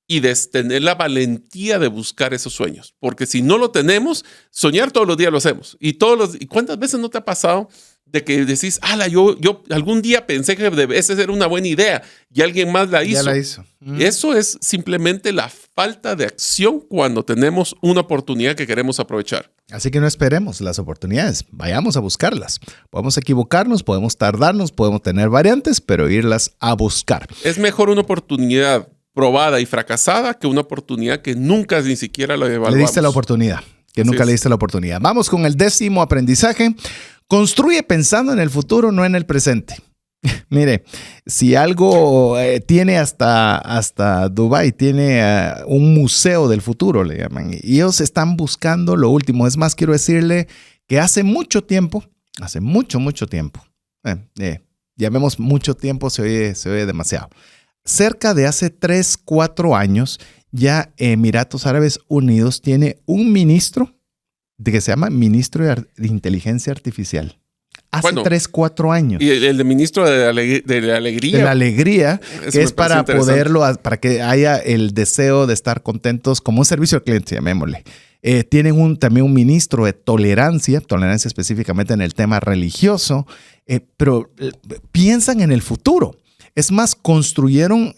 y de tener la valentía de buscar esos sueños. Porque si no lo tenemos, soñar todos los días lo hacemos. ¿Y cuántas veces no te ha pasado de que decís, yo algún día pensé que esa era una buena idea y alguien más la hizo? Ya la hizo. Eso es simplemente la falta de acción cuando tenemos una oportunidad que queremos aprovechar. Así que no esperemos las oportunidades, vayamos a buscarlas. Podemos equivocarnos, podemos tardarnos, podemos tener variantes, pero irlas a buscar. Es mejor una oportunidad probada y fracasada que una oportunidad que nunca ni siquiera la evaluamos. Le diste la oportunidad, que nunca le diste la oportunidad. Vamos con el 10º aprendizaje. Construye pensando en el futuro, no en el presente. Mire, si algo tiene hasta Dubái, tiene un museo del futuro, le llaman. Y ellos están buscando lo último. Es más, quiero decirle que hace mucho tiempo, llamemos mucho tiempo, se oye demasiado. Cerca de hace 3-4 años, ya Emiratos Árabes Unidos tiene un ministro de que se llama ministro de Inteligencia Artificial. Hace 3-4 años. Y el de ministro de la alegría. De la alegría, que es para poderlo, para que haya el deseo de estar contentos como un servicio al cliente, llamémosle. Tienen también un ministro de tolerancia específicamente en el tema religioso, pero piensan en el futuro. Es más, construyeron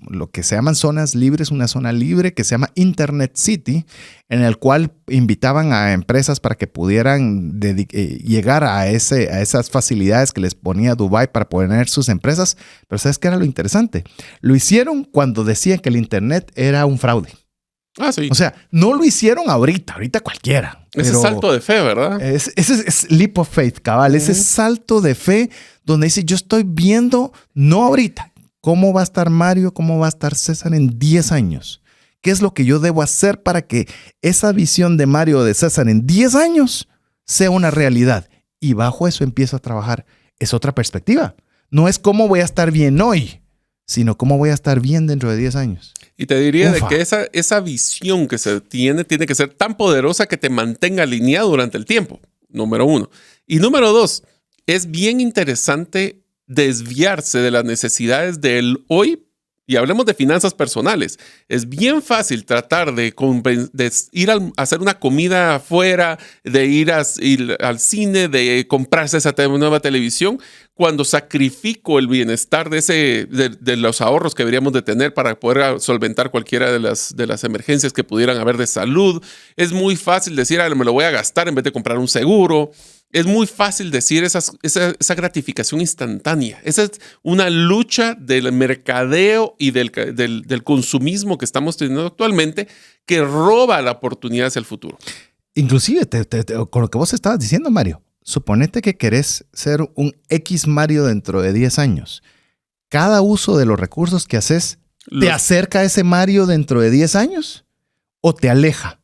lo que se llaman zonas libres, una zona libre que se llama Internet City, en el cual invitaban a empresas para que pudieran llegar a esas facilidades que les ponía Dubái para poner sus empresas. Pero ¿sabes qué era lo interesante? Lo hicieron cuando decían que el Internet era un fraude. Ah, sí. O sea, no lo hicieron ahorita cualquiera. Ese salto de fe, ¿verdad? Ese es leap of faith, cabal. Ese salto de fe donde dice, yo estoy viendo, no ahorita, cómo va a estar Mario, cómo va a estar César en 10 años. ¿Qué es lo que yo debo hacer para que esa visión de Mario o de César en 10 años sea una realidad? Y bajo eso empiezo a trabajar. Es otra perspectiva. No es cómo voy a estar bien hoy, sino cómo voy a estar bien dentro de 10 años. Y te diría de que esa visión que se tiene que ser tan poderosa que te mantenga alineado durante el tiempo, número 1. Y número 2, es bien interesante desviarse de las necesidades del hoy. Y hablemos de finanzas personales. Es bien fácil tratar de ir a hacer una comida afuera, de ir al cine, de comprarse esa nueva televisión, cuando sacrifico el bienestar de los ahorros que deberíamos de tener para poder solventar cualquiera de las emergencias que pudieran haber de salud. Es muy fácil decir, me lo voy a gastar en vez de comprar un seguro. Es muy fácil decir esa gratificación instantánea. Esa es una lucha del mercadeo y del consumismo que estamos teniendo actualmente que roba la oportunidad hacia el futuro. Inclusive, con lo que vos estabas diciendo, Mario, suponete que querés ser un X Mario dentro de 10 años. Cada uso de los recursos que haces, ¿te acerca a ese Mario dentro de 10 años o te aleja?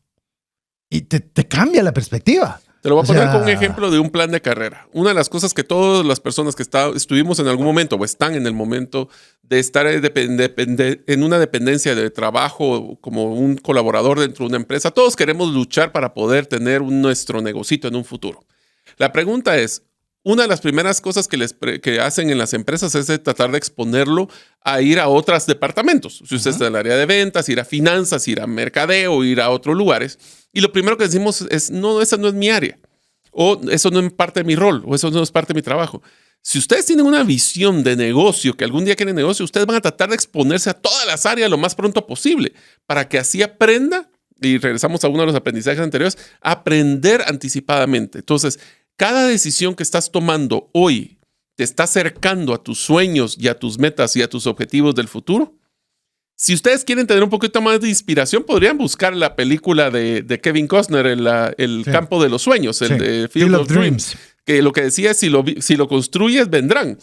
Y te cambia la perspectiva. Te lo voy a poner con un ejemplo de un plan de carrera. Una de las cosas que todas las personas que estuvimos en algún momento o están en el momento de estar en una dependencia de trabajo como un colaborador dentro de una empresa, todos queremos luchar para poder tener nuestro negocito en un futuro. La pregunta es, una de las primeras cosas que hacen en las empresas es tratar de exponerlo a ir a otros departamentos. Si usted está en el área de ventas, ir a finanzas, ir a mercadeo, ir a otros lugares. Y lo primero que decimos es, no, esa no es mi área. O eso no es parte de mi rol. O eso no es parte de mi trabajo. Si ustedes tienen una visión de negocio, que algún día quieren negocio, ustedes van a tratar de exponerse a todas las áreas lo más pronto posible para que así aprenda, y regresamos a uno de los aprendizajes anteriores, aprender anticipadamente. Entonces, cada decisión que estás tomando hoy te está acercando a tus sueños y a tus metas y a tus objetivos del futuro. Si ustedes quieren tener un poquito más de inspiración, podrían buscar la película de Kevin Costner, el campo de los sueños, el de Field of Dreams, que lo que decía es, si lo construyes, vendrán.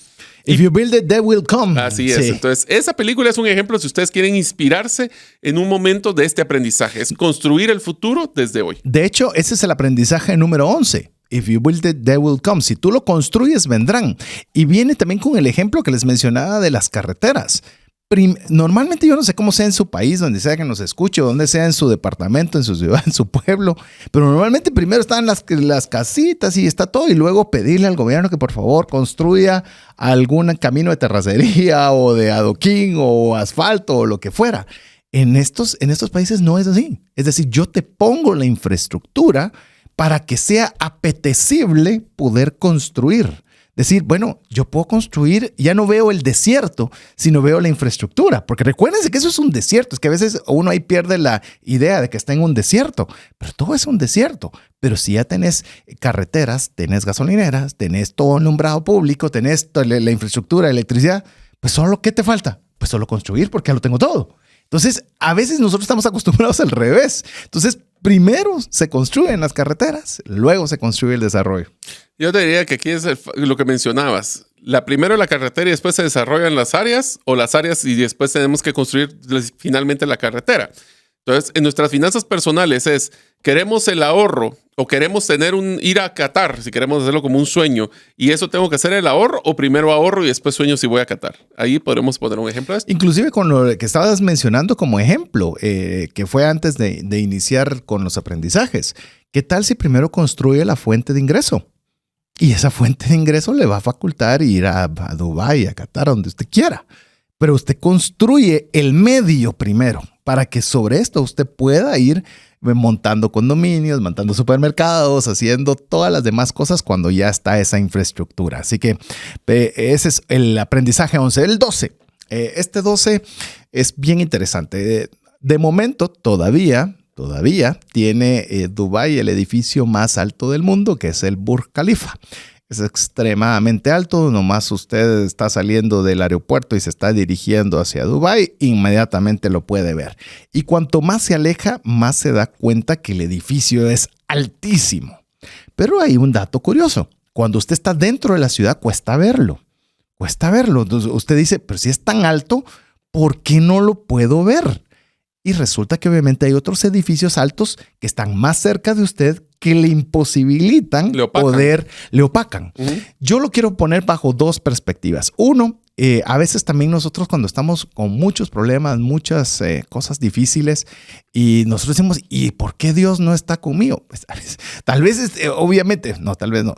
If you build it, they will come. Así es. Sí. Entonces, esa película es un ejemplo si ustedes quieren inspirarse en un momento de este aprendizaje. Es construir el futuro desde hoy. De hecho, ese es el aprendizaje número 11. If you build it, they will come. Si tú lo construyes, vendrán. Y viene también con el ejemplo que les mencionaba de las carreteras. Normalmente yo no sé cómo sea en su país, donde sea que nos escuche, o donde sea en su departamento, en su ciudad, en su pueblo, pero normalmente primero están las casitas y está todo, y luego pedirle al gobierno que por favor construya algún camino de terracería o de adoquín o asfalto o lo que fuera. En estos países no es así. Es decir, yo te pongo la infraestructura para que sea apetecible poder construir. Decir, bueno, yo puedo construir, ya no veo el desierto, sino veo la infraestructura. Porque recuérdense que eso es un desierto. Es que a veces uno ahí pierde la idea de que está en un desierto. Pero todo es un desierto. Pero si ya tenés carreteras, tenés gasolineras, tenés todo alumbrado público, tenés la infraestructura, electricidad, pues solo ¿qué te falta? Pues solo construir, porque ya lo tengo todo. Entonces, a veces nosotros estamos acostumbrados al revés. Entonces, primero se construyen las carreteras, luego se construye el desarrollo. Yo te diría que aquí es lo que mencionabas. Primero la carretera y después se desarrollan las áreas, o las áreas y después tenemos que construir finalmente la carretera. Entonces, en nuestras finanzas personales es, queremos el ahorro o queremos ir a Qatar, si queremos hacerlo como un sueño, y eso tengo que hacer el ahorro, o primero ahorro y después sueño si voy a Qatar. Ahí podremos poner un ejemplo de esto. Inclusive con lo que estabas mencionando como ejemplo, que fue antes de iniciar con los aprendizajes, ¿Qué tal si primero construye la fuente de ingreso? Y esa fuente de ingreso le va a facultar ir a Dubái, a Qatar, a donde usted quiera. Pero usted construye el medio primero para que sobre esto usted pueda ir montando condominios, montando supermercados, haciendo todas las demás cosas cuando ya está esa infraestructura. Así que ese es el aprendizaje 11. El 12. Este 12 es bien interesante. De momento, todavía tiene Dubái el edificio más alto del mundo, que es el Burj Khalifa. Es extremadamente alto. Nomás usted está saliendo del aeropuerto y se está dirigiendo hacia Dubái, inmediatamente lo puede ver. Y cuanto más se aleja, más se da cuenta que el edificio es altísimo. Pero hay un dato curioso. Cuando usted está dentro de la ciudad, cuesta verlo. Entonces usted dice, pero si es tan alto, ¿por qué no lo puedo ver? Y resulta que obviamente hay otros edificios altos que están más cerca de usted que le imposibilitan le opacan. Uh-huh. Yo lo quiero poner bajo dos perspectivas. Uno, a veces también nosotros cuando estamos con muchos problemas, muchas cosas difíciles y nosotros decimos, ¿y por qué Dios no está conmigo? Pues, tal vez,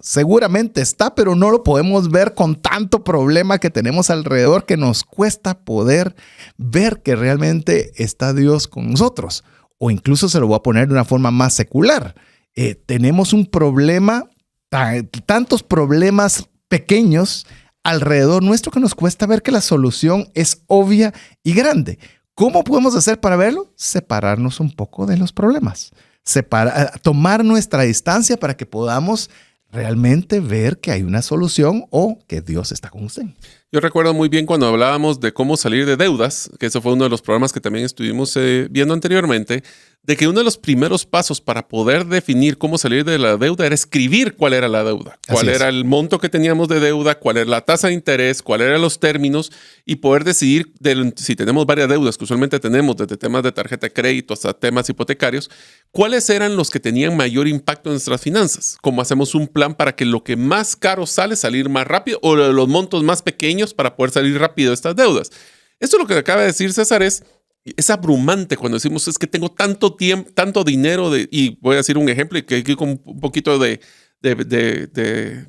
seguramente está, pero no lo podemos ver con tanto problema que tenemos alrededor que nos cuesta poder ver que realmente está Dios con nosotros. O incluso se lo voy a poner de una forma más secular. Tenemos un problema, tantos problemas pequeños alrededor nuestro que nos cuesta ver que la solución es obvia y grande. ¿Cómo podemos hacer para verlo? Separarnos un poco de los problemas. Tomar nuestra distancia para que podamos realmente ver que hay una solución o que Dios está con usted. Yo recuerdo muy bien cuando hablábamos de cómo salir de deudas, que eso fue uno de los programas que también estuvimos viendo anteriormente, de que uno de los primeros pasos para poder definir cómo salir de la deuda era escribir cuál era la deuda, cuál era el monto que teníamos de deuda, cuál era la tasa de interés, cuáles eran los términos y poder decidir si tenemos varias deudas, que usualmente tenemos desde temas de tarjeta de crédito hasta temas hipotecarios, cuáles eran los que tenían mayor impacto en nuestras finanzas, cómo hacemos un plan para que lo que más caro sale salir más rápido o los montos más pequeños para poder salir rápido de estas deudas. Esto lo que acaba de decir César es abrumante cuando decimos es que tengo tanto tiempo, tanto dinero y voy a decir un ejemplo y que aquí con un poquito de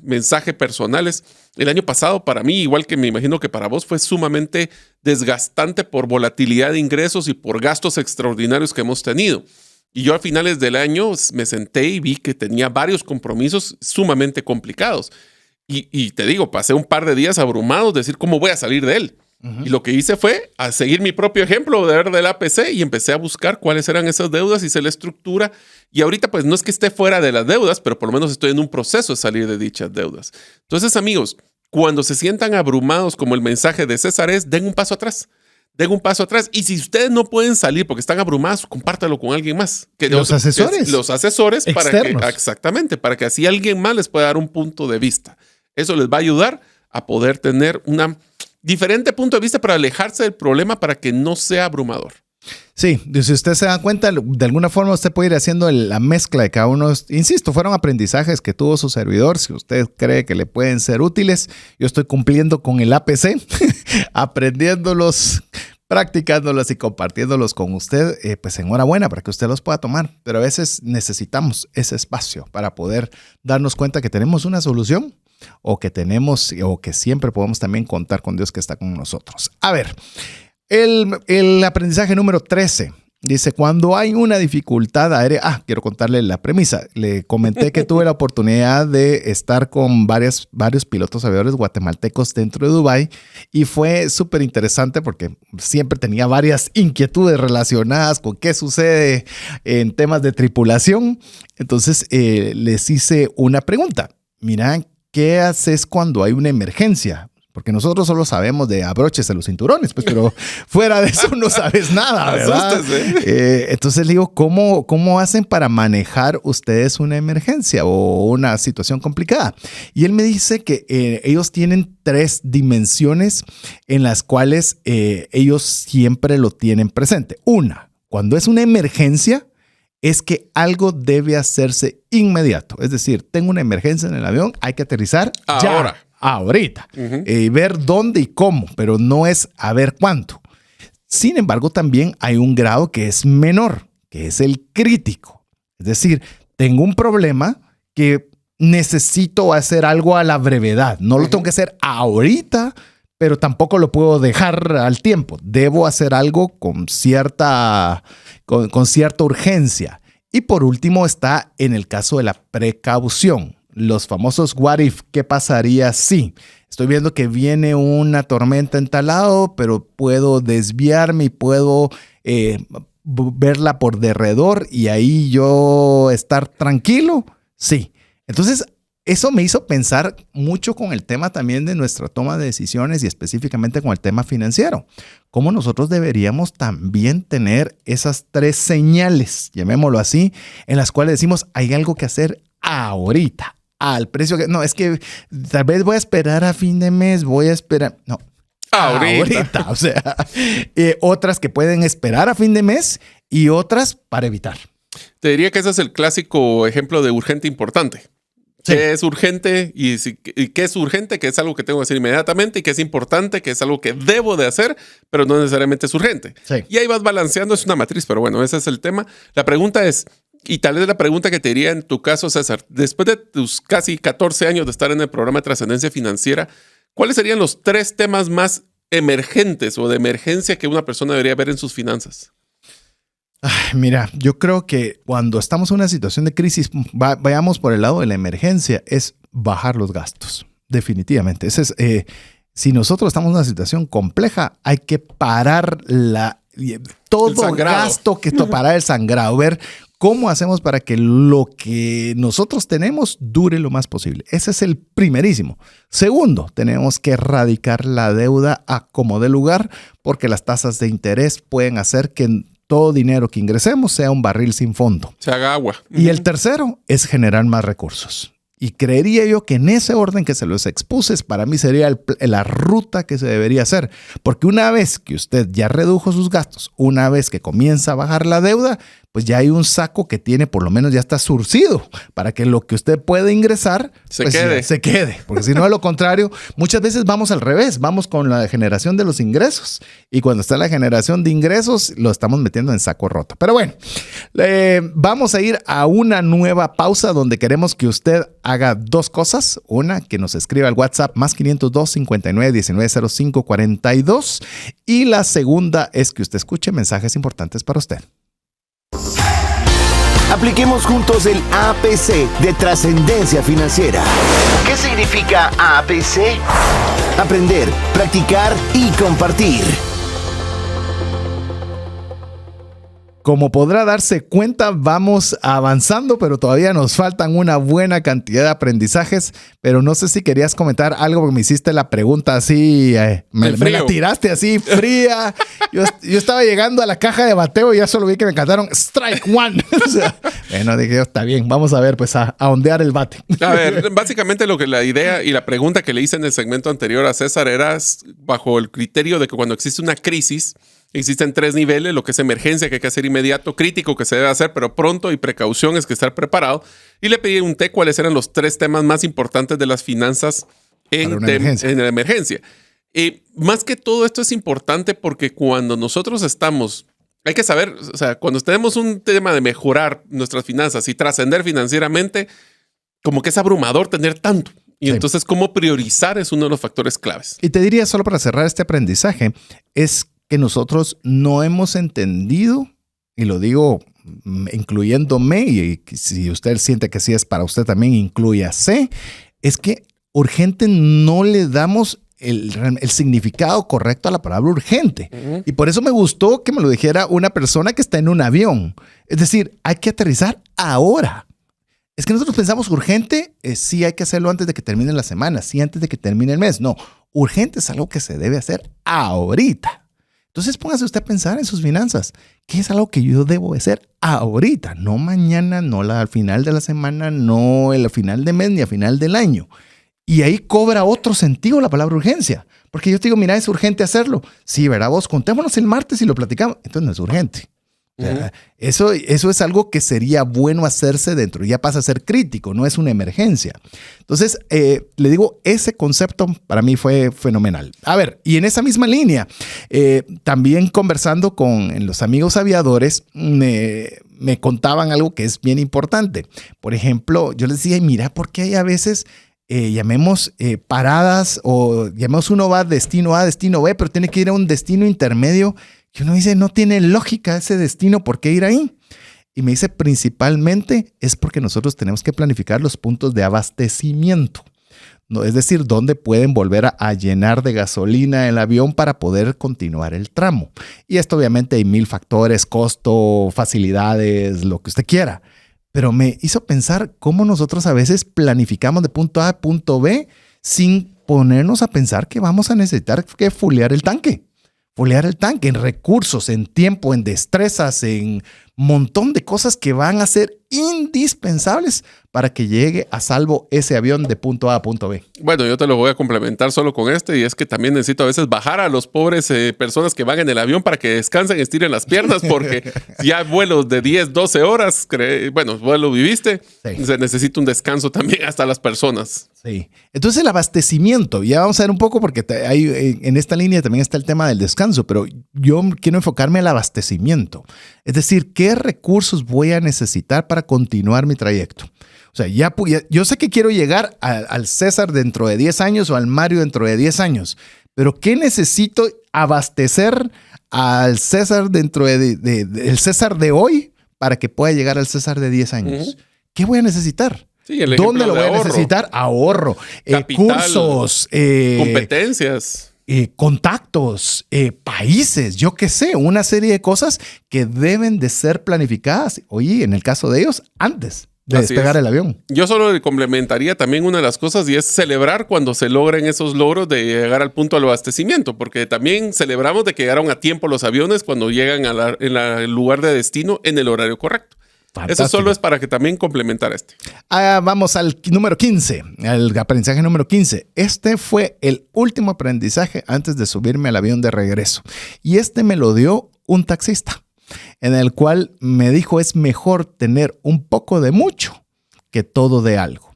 mensaje personales. El año pasado para mí, igual que me imagino que para vos, fue sumamente desgastante por volatilidad de ingresos y por gastos extraordinarios que hemos tenido. Y yo a finales del año me senté y vi que tenía varios compromisos sumamente complicados. Y te digo, pasé un par de días abrumados de decir cómo voy a salir de él. Uh-huh. Y lo que hice fue a seguir mi propio ejemplo del APC y empecé a buscar cuáles eran esas deudas, hice la estructura. Y ahorita pues no es que esté fuera de las deudas, pero por lo menos estoy en un proceso de salir de dichas deudas. Entonces, amigos, cuando se sientan abrumados como el mensaje de César es, den un paso atrás. Y si ustedes no pueden salir porque están abrumados, compártalo con alguien más. Los asesores externos. Para que así alguien más les pueda dar un punto de vista. Eso les va a ayudar a poder tener un diferente punto de vista para alejarse del problema para que no sea abrumador. Sí, si usted se da cuenta, de alguna forma usted puede ir haciendo la mezcla de cada uno. Insisto, fueron aprendizajes que tuvo su servidor. Si usted cree que le pueden ser útiles, yo estoy cumpliendo con el APC, aprendiéndolos, practicándolos y compartiéndolos con usted. Pues enhorabuena para que usted los pueda tomar. Pero a veces necesitamos ese espacio para poder darnos cuenta que tenemos una solución o que siempre podemos también contar con Dios que está con nosotros. A ver, el aprendizaje número 13 dice, cuando hay una dificultad aérea, quiero contarle la premisa. Le comenté que tuve la oportunidad de estar con varios pilotos aviadores guatemaltecos dentro de Dubái y fue súper interesante porque siempre tenía varias inquietudes relacionadas con qué sucede en temas de tripulación. Entonces les hice una pregunta. Mira, ¿qué haces cuando hay una emergencia? Porque nosotros solo sabemos de abróchese los cinturones, pues, pero fuera de eso no sabes nada, ¿verdad? Entonces le digo, ¿cómo hacen para manejar ustedes una emergencia o una situación complicada? Y él me dice que ellos tienen 3 dimensiones en las cuales ellos siempre lo tienen presente. Una, cuando es una emergencia, es que algo debe hacerse inmediato. Es decir, tengo una emergencia en el avión, hay que aterrizar ahorita. Uh-huh. Ver dónde y cómo, pero no es a ver cuánto. Sin embargo, también hay un grado que es menor, que es el crítico. Es decir, tengo un problema que necesito hacer algo a la brevedad. No lo tengo que hacer ahorita, pero tampoco lo puedo dejar al tiempo. Debo hacer algo con cierta urgencia. Y por último está en el caso de la precaución. Los famosos what if, ¿qué pasaría si? Estoy viendo que viene una tormenta en tal lado, pero puedo desviarme y puedo verla por derredor y ahí yo estar tranquilo. Sí. Entonces, eso me hizo pensar mucho con el tema también de nuestra toma de decisiones y específicamente con el tema financiero. Cómo nosotros deberíamos también tener esas 3 señales, llamémoslo así, en las cuales decimos, hay algo que hacer ahorita, al precio que... No, es que tal vez voy a esperar a fin de mes, voy a esperar... No, ahorita. O sea, otras que pueden esperar a fin de mes y otras para evitar. Te diría que ese es el clásico ejemplo de urgente importante. Sí. ¿Qué es urgente y qué es urgente? Que es algo que tengo que hacer inmediatamente y que es importante, que es algo que debo de hacer, pero no necesariamente es urgente. Sí. Y ahí vas balanceando, es una matriz, pero bueno, ese es el tema. La pregunta es, y tal vez la pregunta que te diría en tu caso, César, después de tus casi 14 años de estar en el programa de Trascendencia Financiera, ¿cuáles serían los 3 temas más emergentes o de emergencia que una persona debería ver en sus finanzas? Ay, mira, yo creo que cuando estamos en una situación de crisis, vayamos por el lado de la emergencia, es bajar los gastos. Definitivamente. Si nosotros estamos en una situación compleja, hay que parar todo gasto, parar el sangrado, ver cómo hacemos para que lo que nosotros tenemos dure lo más posible. Ese es el primerísimo. Segundo, tenemos que erradicar la deuda a como dé lugar, porque las tasas de interés pueden hacer que todo dinero que ingresemos sea un barril sin fondo. Se haga agua. Y el tercero es generar más recursos. Y creería yo que en ese orden que se los expuse, para mí sería la ruta que se debería hacer. Porque una vez que usted ya redujo sus gastos, una vez que comienza a bajar la deuda, pues ya hay un saco que tiene, por lo menos ya está surcido, para que lo que usted puede ingresar se quede. Porque si no, de lo contrario, muchas veces vamos al revés, vamos con la generación de los ingresos. Y cuando está la generación de ingresos, lo estamos metiendo en saco roto. Pero bueno, vamos a ir a una nueva pausa donde queremos que usted haga 2 cosas. Una, que nos escriba al WhatsApp más 502 59 19 05 42. Y la segunda es que usted escuche mensajes importantes para usted. Apliquemos juntos el APC de Trascendencia Financiera. ¿Qué significa APC? Aprender, practicar y compartir. Como podrá darse cuenta, vamos avanzando, pero todavía nos faltan una buena cantidad de aprendizajes. Pero no sé si querías comentar algo porque me hiciste la pregunta así, me la tiraste así fría. Yo estaba llegando a la caja de bateo y ya solo vi que me cantaron Strike One. O sea, bueno, dije, está bien, vamos a ver, pues a ondear el bate. A ver, básicamente lo que la idea y la pregunta que le hice en el segmento anterior a César era bajo el criterio de que cuando existe una crisis, existen 3 niveles, lo que es emergencia, que hay que hacer inmediato, crítico, que se debe hacer, pero pronto, y precaución, es que estar preparado. Y le pedí un cuáles eran los 3 temas más importantes de las finanzas en la emergencia. Más que todo esto es importante porque cuando nosotros hay que saber, o sea, cuando tenemos un tema de mejorar nuestras finanzas y trascender financieramente, como que es abrumador tener tanto. Y entonces, ¿cómo priorizar? Es uno de los factores claves. Y te diría, solo para cerrar este aprendizaje, es que nosotros no hemos entendido, y lo digo incluyéndome, y si usted siente que sí es para usted también, inclúyase, es que urgente no le damos el significado correcto a la palabra urgente. Uh-huh. Y por eso me gustó que me lo dijera una persona que está en un avión. Es decir, hay que aterrizar ahora. Es que nosotros pensamos urgente, sí hay que hacerlo antes de que termine la semana, sí antes de que termine el mes. No, urgente es algo que se debe hacer ahorita. Entonces póngase usted a pensar en sus finanzas. ¿Qué es algo que yo debo hacer ahorita? No mañana, no al final de la semana, no al final de mes ni al final del año. Y ahí cobra otro sentido la palabra urgencia. Porque yo te digo, mira, es urgente hacerlo. Sí, ¿verdad? Vos contémonos el martes y lo platicamos. Entonces no es urgente. O sea, eso es algo que sería bueno hacerse dentro. Ya pasa a ser crítico, no es una emergencia. Entonces, le digo, ese concepto para mí fue fenomenal. A ver, y en esa misma línea, también conversando con los amigos aviadores, me me contaban algo que es bien importante. Por ejemplo, yo les decía, mira, ¿por qué hay a veces, llamemos paradas o llamemos uno va destino A, destino B, pero tiene que ir a un destino intermedio que uno dice, no tiene lógica ese destino, ¿por qué ir ahí? Y me dice, principalmente es porque nosotros tenemos que planificar los puntos de abastecimiento. No, es decir, dónde pueden volver a llenar de gasolina el avión para poder continuar el tramo. Y esto obviamente hay 1000 factores, costo, facilidades, lo que usted quiera. Pero me hizo pensar cómo nosotros a veces planificamos de punto A a punto B sin ponernos a pensar que vamos a necesitar que fulear el tanque. Fulear el tanque en recursos, en tiempo, en destrezas, en montón de cosas que van a ser indispensables para que llegue a salvo ese avión de punto A a punto B. Bueno, yo te lo voy a complementar solo con y es que también necesito a veces bajar a los pobres personas que van en el avión para que descansen, estiren las piernas, porque ya vuelos de 10, 12 horas, vuelo viviste, sí. Se necesita un descanso también hasta las personas. Sí. Entonces el abastecimiento, ya vamos a ver un poco porque en esta línea también está el tema del descanso, pero yo quiero enfocarme al abastecimiento. Es decir, ¿qué recursos voy a necesitar para continuar mi trayecto? O sea, yo sé que quiero llegar al César dentro de 10 años o al Mario dentro de 10 años, pero ¿qué necesito abastecer al César dentro del César de hoy para que pueda llegar al César de 10 años? Uh-huh. ¿Qué voy a necesitar? Sí, ¿dónde lo voy a necesitar? Ahorro, cursos, competencias. Contactos, países, yo qué sé, una serie de cosas que deben de ser planificadas, oye, en el caso de ellos, antes de despegar el avión. Yo solo le complementaría también una de las cosas y es celebrar cuando se logren esos logros de llegar al punto del abastecimiento, porque también celebramos de que llegaron a tiempo los aviones cuando llegan al lugar de destino en el horario correcto. Fantástico. Eso solo es para que también complementar vamos al número 15, al aprendizaje número 15. Este fue el último aprendizaje antes de subirme al avión de regreso. Y me lo dio un taxista, en el cual me dijo, es mejor tener un poco de mucho que todo de algo.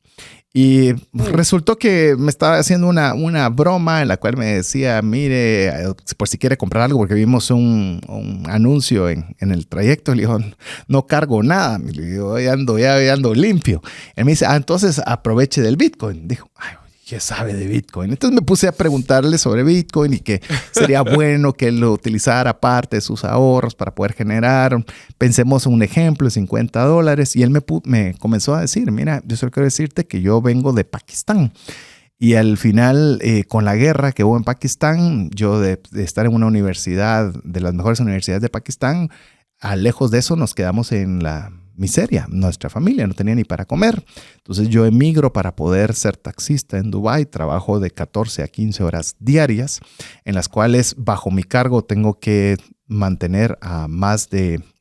Y resultó que me estaba haciendo una broma en la cual me decía, mire, por si quiere comprar algo, porque vimos un anuncio en el trayecto. Le dijo, no cargo nada. Le digo, ya ando limpio. Él me dice, entonces aproveche del Bitcoin. Dijo, ay, ¿qué sabe de Bitcoin? Entonces me puse a preguntarle sobre Bitcoin y que sería bueno que él lo utilizara parte de sus ahorros para poder generar. Pensemos en un ejemplo de $50. Y él me comenzó a decir, mira, yo solo quiero decirte que yo vengo de Pakistán. Y al final, con la guerra que hubo en Pakistán, yo de estar en una universidad, de las mejores universidades de Pakistán, lejos de eso nos quedamos en la miseria. Nuestra familia no tenía ni para comer. Entonces yo emigro para poder ser taxista en Dubái. Trabajo de 14 a 15 horas diarias, en las cuales bajo mi cargo tengo que mantener a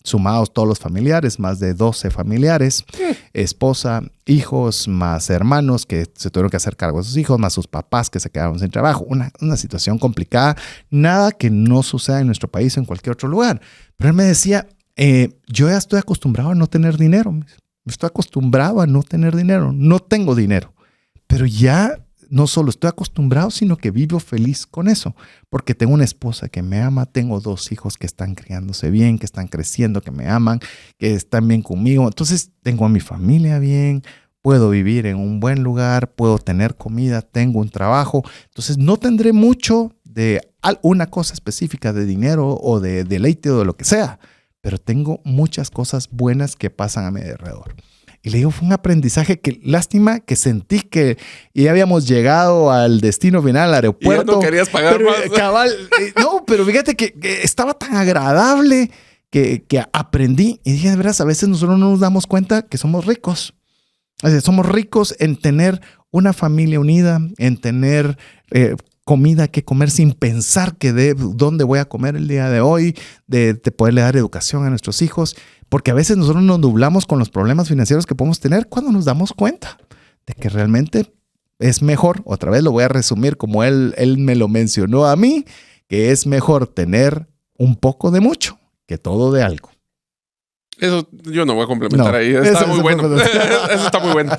sumados todos los familiares, más de 12 familiares, esposa, hijos, más hermanos que se tuvieron que hacer cargo de sus hijos, más sus papás que se quedaron sin trabajo. Una situación complicada. Nada que no suceda en nuestro país o en cualquier otro lugar. Pero él me decía, yo ya estoy acostumbrado a no tener dinero. Estoy acostumbrado a no tener dinero. No tengo dinero. Pero ya no solo estoy acostumbrado, sino que vivo feliz con eso. Porque tengo una esposa que me ama. Tengo 2 hijos que están criándose bien, que están creciendo, que me aman, que están bien conmigo. Entonces tengo a mi familia bien. Puedo vivir en un buen lugar. Puedo tener comida. Tengo un trabajo. Entonces no tendré mucho de una cosa específica de dinero o de deleite o de lo que sea. Pero tengo muchas cosas buenas que pasan a mi alrededor. Y le digo, fue un aprendizaje que lástima que sentí que ya habíamos llegado al destino final, al aeropuerto. Y ya no querías pagar más. Cabal, no, pero fíjate que estaba tan agradable que aprendí. Y dije, de veras, a veces nosotros no nos damos cuenta que somos ricos. O sea, somos ricos en tener una familia unida, en tener comida que comer sin pensar que dónde voy a comer el día de hoy, de poderle dar educación a nuestros hijos, porque a veces nosotros nos nublamos con los problemas financieros que podemos tener cuando nos damos cuenta de que realmente es mejor, otra vez lo voy a resumir como él me lo mencionó a mí, que es mejor tener un poco de mucho que todo de algo. Eso yo no voy a complementar No, ahí. Está eso muy fue bueno. Eso está muy bueno.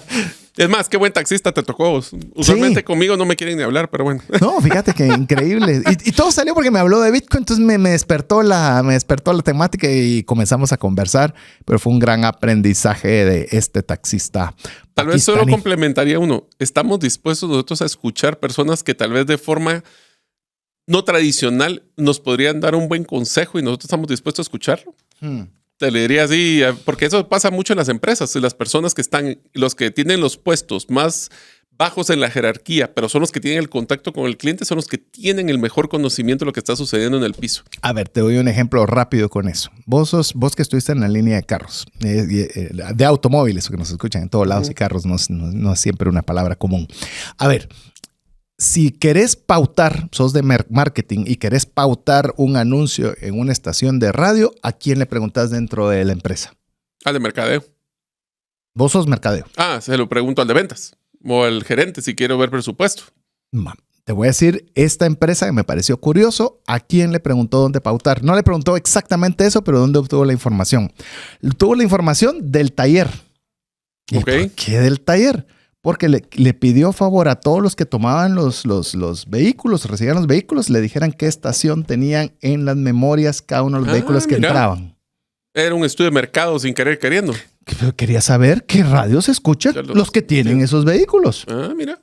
Es más, qué buen taxista te tocó. Usualmente conmigo no me quieren ni hablar, pero bueno. No, fíjate que increíble. Y todo salió porque me habló de Bitcoin, entonces me despertó la temática y comenzamos a conversar, pero fue un gran aprendizaje de este taxista. Tal vez solo complementaría uno. Estamos dispuestos nosotros a escuchar personas que tal vez de forma no tradicional nos podrían dar un buen consejo y nosotros estamos dispuestos a escucharlo. Te le diría así, porque eso pasa mucho en las empresas. Las personas que están, los que tienen los puestos más bajos en la jerarquía, pero son los que tienen el contacto con el cliente, son los que tienen el mejor conocimiento de lo que está sucediendo en el piso. A ver, te doy un ejemplo rápido con eso. Vos que estuviste en la línea de carros, de automóviles, que nos escuchan en todos lados, y carros no es siempre una palabra común. A ver, si querés pautar, sos de marketing y querés pautar un anuncio en una estación de radio, ¿a quién le preguntás dentro de la empresa? Al de mercadeo. Vos sos mercadeo. Se lo pregunto al de ventas o al gerente si quiero ver presupuesto. Te voy a decir, esta empresa que me pareció curioso, ¿a quién le preguntó dónde pautar? No le preguntó exactamente eso, pero ¿dónde obtuvo la información? Tuvo la información del taller. ¿Y por qué del taller? Porque le pidió favor a todos los que tomaban los vehículos, recibían los vehículos, le dijeran qué estación tenían en las memorias cada uno de los vehículos que entraban. Era un estudio de mercado sin querer queriendo. Quería saber qué radios escuchan los que tienen esos vehículos. Mira.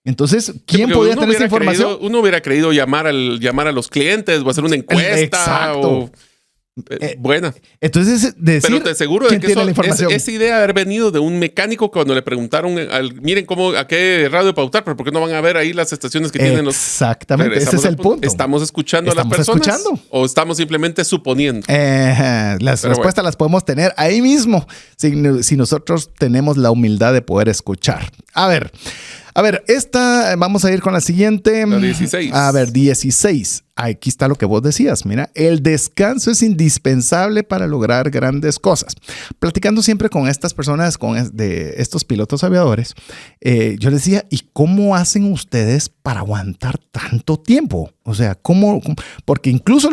Entonces, ¿quién podía tener esa información? Uno hubiera creído llamar a los clientes o hacer una encuesta. Exacto. Buena. Entonces, pero te aseguro de que esa idea de haber venido de un mecánico cuando le preguntaron, miren a qué radio pautar, pero ¿por qué no van a ver ahí las estaciones que tienen los... Exactamente, ese es el punto. ¿Estamos escuchando a las personas? ¿O estamos simplemente suponiendo? Las respuestas las podemos tener ahí mismo, si nosotros tenemos la humildad de poder escuchar. A ver, vamos a ir con la siguiente. La 16. A ver, 16. Aquí está lo que vos decías. Mira, el descanso es indispensable para lograr grandes cosas. Platicando siempre con estas personas, de estos pilotos aviadores, yo les decía, ¿y cómo hacen ustedes para aguantar tanto tiempo? O sea, ¿cómo? Porque incluso,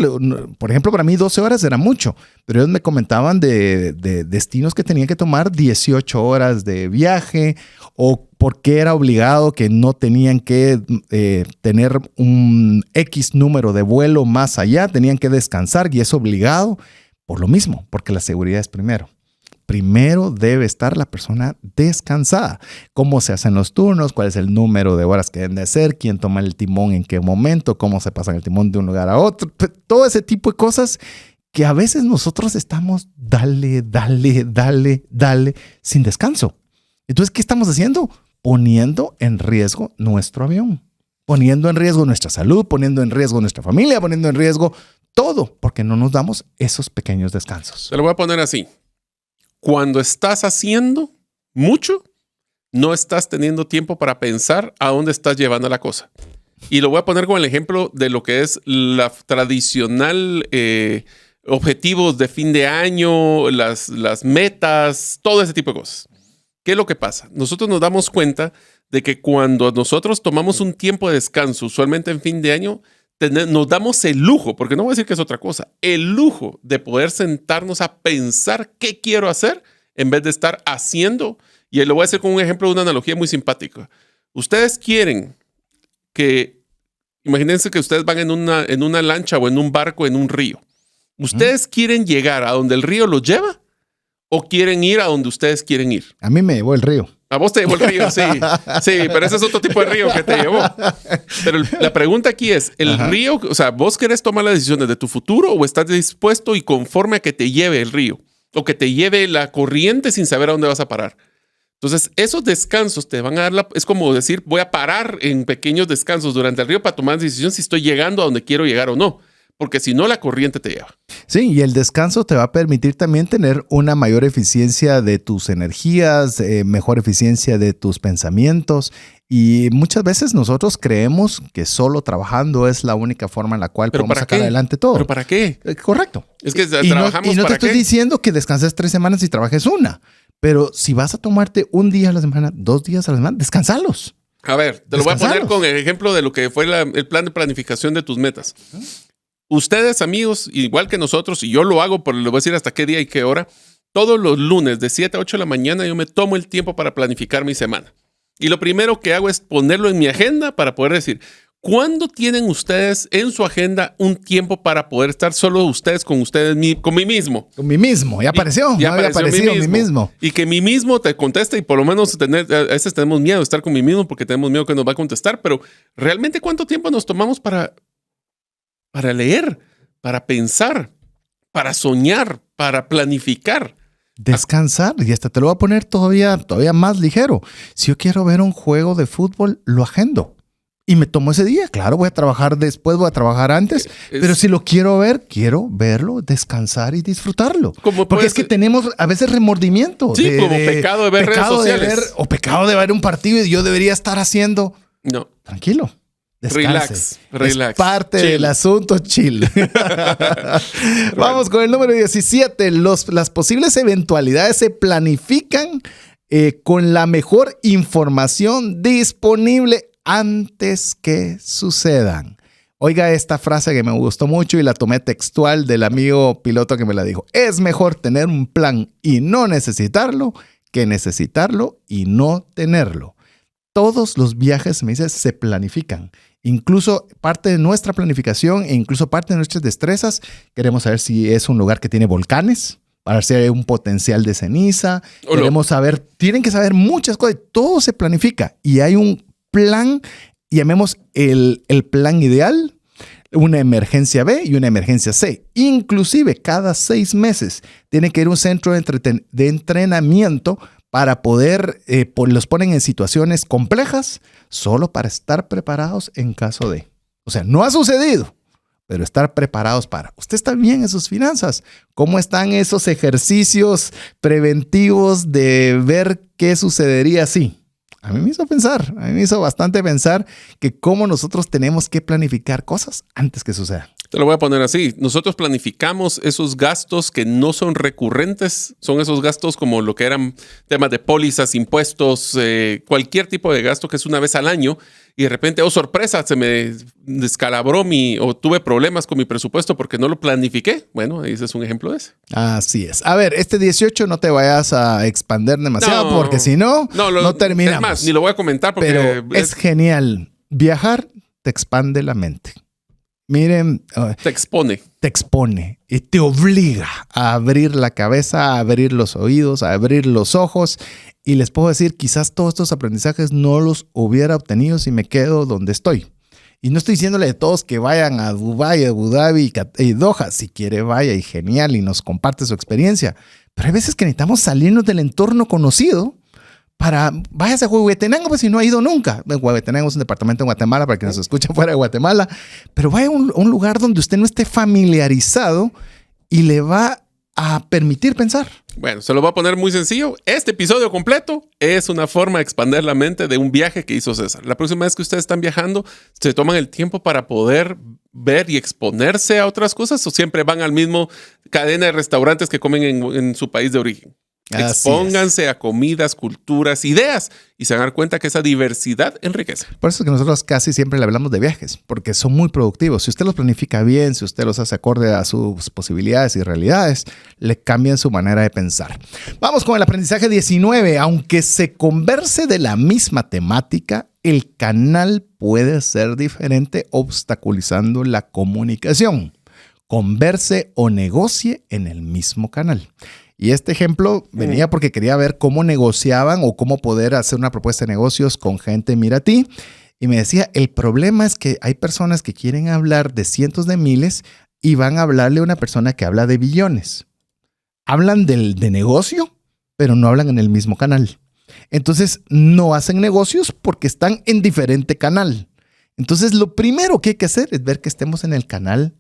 por ejemplo, para mí 12 horas era mucho, pero ellos me comentaban de destinos que tenían que tomar 18 horas de viaje o porque era obligado que no tenían que tener un X número de vuelo más allá, tenían que descansar y es obligado por lo mismo, porque la seguridad es primero. Primero debe estar la persona descansada. ¿Cómo se hacen los turnos? ¿Cuál es el número de horas que deben de hacer? ¿Quién toma el timón en qué momento? ¿Cómo se pasa el timón de un lugar a otro? Todo ese tipo de cosas que a veces nosotros estamos dale, sin descanso. Entonces, ¿qué estamos haciendo? Poniendo en riesgo nuestro avión, poniendo en riesgo nuestra salud, poniendo en riesgo nuestra familia, poniendo en riesgo todo, porque no nos damos esos pequeños descansos. Te lo voy a poner así. Cuando estás haciendo mucho, no estás teniendo tiempo para pensar a dónde estás llevando la cosa. Y lo voy a poner con el ejemplo de lo que es la tradicional objetivos de fin de año, las metas, todo ese tipo de cosas. ¿Qué es lo que pasa? Nosotros nos damos cuenta de que cuando nosotros tomamos un tiempo de descanso, usualmente en fin de año, nos damos el lujo, porque no voy a decir que es otra cosa, el lujo de poder sentarnos a pensar qué quiero hacer en vez de estar haciendo. Y lo voy a hacer con un ejemplo de una analogía muy simpática. Ustedes quieren imagínense que ustedes van en una lancha o en un barco en un río. ¿Ustedes quieren llegar a donde el río los lleva? ¿O quieren ir a donde ustedes quieren ir? A mí me llevó el río. A vos te llevó el río, sí. Sí, pero ese es otro tipo de río que te llevó. Pero la pregunta aquí es, ¿el río, o sea, vos querés tomar las decisiones de tu futuro o estás dispuesto y conforme a que te lleve el río? O que te lleve la corriente sin saber a dónde vas a parar. Entonces, esos descansos te van a dar es como decir, voy a parar en pequeños descansos durante el río para tomar decisión si estoy llegando a donde quiero llegar o no. Porque si no, la corriente te lleva. Sí, y el descanso te va a permitir también tener una mayor eficiencia de tus energías, mejor eficiencia de tus pensamientos. Y muchas veces nosotros creemos que solo trabajando es la única forma en la cual podemos sacar adelante todo. ¿Pero para qué? Correcto. Es que trabajamos y no te estoy diciendo que descanses 3 semanas y trabajes 1. Pero si vas a tomarte 1 día a la semana, 2 días a la semana, descansalos. A ver, te lo voy a poner con el ejemplo de lo que fue el plan de planificación de tus metas. Ustedes, amigos, igual que nosotros, y yo lo hago, pero les voy a decir hasta qué día y qué hora, todos los lunes de 7 a 8 de la mañana yo me tomo el tiempo para planificar mi semana. Y lo primero que hago es ponerlo en mi agenda para poder decir, ¿cuándo tienen ustedes en su agenda un tiempo para poder estar solo ustedes, con mí mismo? Con mí mismo, ya apareció. Ya había aparecido mí mismo. Y que mí mismo te conteste y por lo menos a veces tenemos miedo de estar con mí mismo porque tenemos miedo que nos va a contestar, pero realmente ¿cuánto tiempo nos tomamos para leer, para pensar, para soñar, para planificar? Descansar, y hasta te lo voy a poner todavía más ligero. Si yo quiero ver un juego de fútbol, lo agendo. Y me tomo ese día. Claro, voy a trabajar después, voy a trabajar antes. Pero si lo quiero ver, quiero verlo, descansar y disfrutarlo. Porque es que tenemos a veces remordimiento. Sí, como pecado de ver redes sociales. O pecado de ver un partido y yo debería estar haciendo. No. Tranquilo. Relax. Es parte del asunto, chill. Vamos con el número 17. Las posibles eventualidades se planifican con la mejor información disponible antes que sucedan. Oiga esta frase que me gustó mucho y la tomé textual del amigo piloto que me la dijo. Es mejor tener un plan y no necesitarlo que necesitarlo y no tenerlo. Todos los viajes, me dice, se planifican. Incluso parte de nuestra planificación e incluso parte de nuestras destrezas, queremos saber si es un lugar que tiene volcanes, para ver si hay un potencial de ceniza. Queremos saber, tienen que saber muchas cosas. Todo se planifica y hay un plan, entendemos el plan ideal, una emergencia B y una emergencia C. Inclusive cada 6 meses tiene que ir a un centro de entrenamiento para poder, los ponen en situaciones complejas solo para estar preparados en caso de. O sea, no ha sucedido, pero estar preparados para. ¿Usted está bien en sus finanzas? ¿Cómo están esos ejercicios preventivos de ver qué sucedería si? A mí me hizo bastante pensar que cómo nosotros tenemos que planificar cosas antes que sucedan. Te lo voy a poner así. Nosotros planificamos esos gastos que no son recurrentes. Son esos gastos como lo que eran temas de pólizas, impuestos, cualquier tipo de gasto que es una vez al año. Y de repente, oh sorpresa, se me descalabró o tuve problemas con mi presupuesto porque no lo planifiqué. Bueno, ese es un ejemplo de ese. Así es. A ver, este 18 no te vayas a expander demasiado porque si no terminamos. Es más, ni lo voy a comentar porque... Pero es genial. Viajar te expande la mente. Miren, te expone y te obliga a abrir la cabeza, a abrir los oídos, a abrir los ojos. Y les puedo decir, quizás todos estos aprendizajes no los hubiera obtenido si me quedo donde estoy. Y no estoy diciéndole a todos que vayan a Dubái, Abu Dhabi y Doha. Si quiere, vaya y genial y nos comparte su experiencia. Pero hay veces que necesitamos salirnos del entorno conocido váyase a Huehuetenango, pues si no ha ido nunca. Huehuetenango es un departamento en Guatemala, para que nos escuchen fuera de Guatemala. Pero vaya a un lugar donde usted no esté familiarizado y le va a permitir pensar. Bueno, se lo voy a poner muy sencillo. Este episodio completo es una forma de expandir la mente de un viaje que hizo César. La próxima vez que ustedes están viajando, ¿se toman el tiempo para poder ver y exponerse a otras cosas o siempre van al mismo cadena de restaurantes que comen en su país de origen? Expónganse a comidas, culturas, ideas y se van a dar cuenta que esa diversidad enriquece. Por eso es que nosotros casi siempre le hablamos de viajes, porque son muy productivos. Si usted los planifica bien, si usted los hace acorde a sus posibilidades y realidades, le cambian su manera de pensar. Vamos con el aprendizaje 19. Aunque se converse de la misma temática, el canal puede ser diferente, obstaculizando la comunicación. Converse o negocie en el mismo canal. Y este ejemplo venía porque quería ver cómo negociaban o cómo poder hacer una propuesta de negocios con gente mira a ti. Y me decía, el problema es que hay personas que quieren hablar de cientos de miles y van a hablarle a una persona que habla de billones. Hablan de negocio, pero no hablan en el mismo canal. Entonces no hacen negocios porque están en diferente canal. Entonces lo primero que hay que hacer es ver que estemos en el canal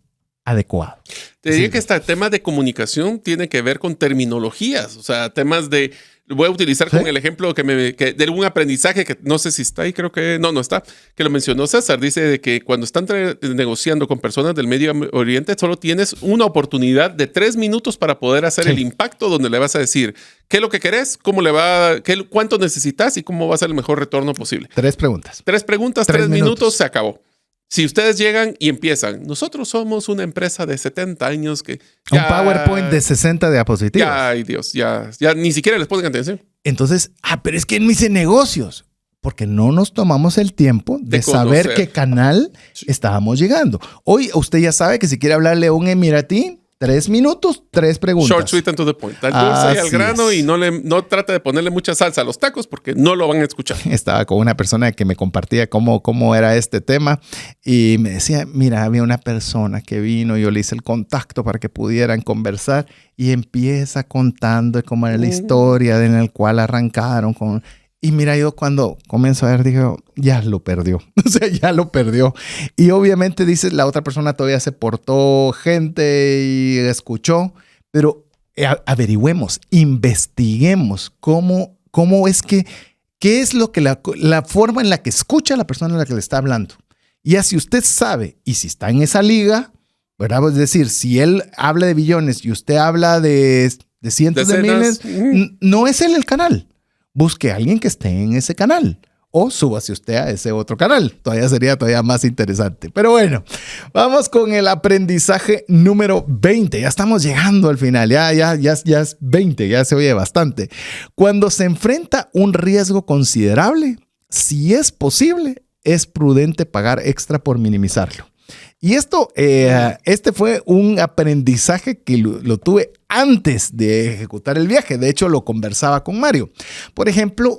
adecuado. Te diría que este tema de comunicación tiene que ver con terminologías, o sea, temas de, voy a utilizar con el ejemplo de un aprendizaje que no sé si está ahí, creo que no está, que lo mencionó César, dice de que cuando están negociando con personas del Medio Oriente, solo tienes una oportunidad de 3 minutos para poder hacer el impacto donde le vas a decir qué es lo que querés, cuánto necesitas y cómo va a ser el mejor retorno posible. 3 preguntas. 3 minutos, se acabó. Si ustedes llegan y empiezan, nosotros somos una empresa de 70 años que Un PowerPoint de 60 diapositivas. Ay, Dios, ya ni siquiera les ponen atención. Entonces, pero es que no hice negocios. Porque no nos tomamos el tiempo de saber qué canal estábamos llegando. Hoy usted ya sabe que si quiere hablarle a un emiratí, 3 minutos, 3 preguntas. Short, sweet and to the point. Al dulce y al grano y no trata de ponerle mucha salsa a los tacos porque no lo van a escuchar. Estaba con una persona que me compartía cómo era este tema y me decía, mira, había una persona que vino, yo le hice el contacto para que pudieran conversar y empieza contando cómo era la historia en la cual arrancaron con... Y mira, yo cuando comienzo a ver, digo, ya lo perdió. O sea, ya lo perdió. Y obviamente, dices, la otra persona todavía se portó gente y escuchó. Pero averigüemos, investiguemos cómo es que, qué es lo que la forma en la que escucha a la persona a la que le está hablando. Y así usted sabe, y si está en esa liga, ¿verdad? Es decir, si él habla de billones y usted habla de cientos de miles, no es él el canal. Busque a alguien que esté en ese canal o súbase usted a ese otro canal. Todavía sería más interesante. Pero bueno, vamos con el aprendizaje número 20. Ya estamos llegando al final. Ya es 20. Ya se oye bastante. Cuando se enfrenta un riesgo considerable, si es posible, es prudente pagar extra por minimizarlo. Y este fue un aprendizaje que lo tuve antes de ejecutar el viaje. De hecho, lo conversaba con Mario. Por ejemplo,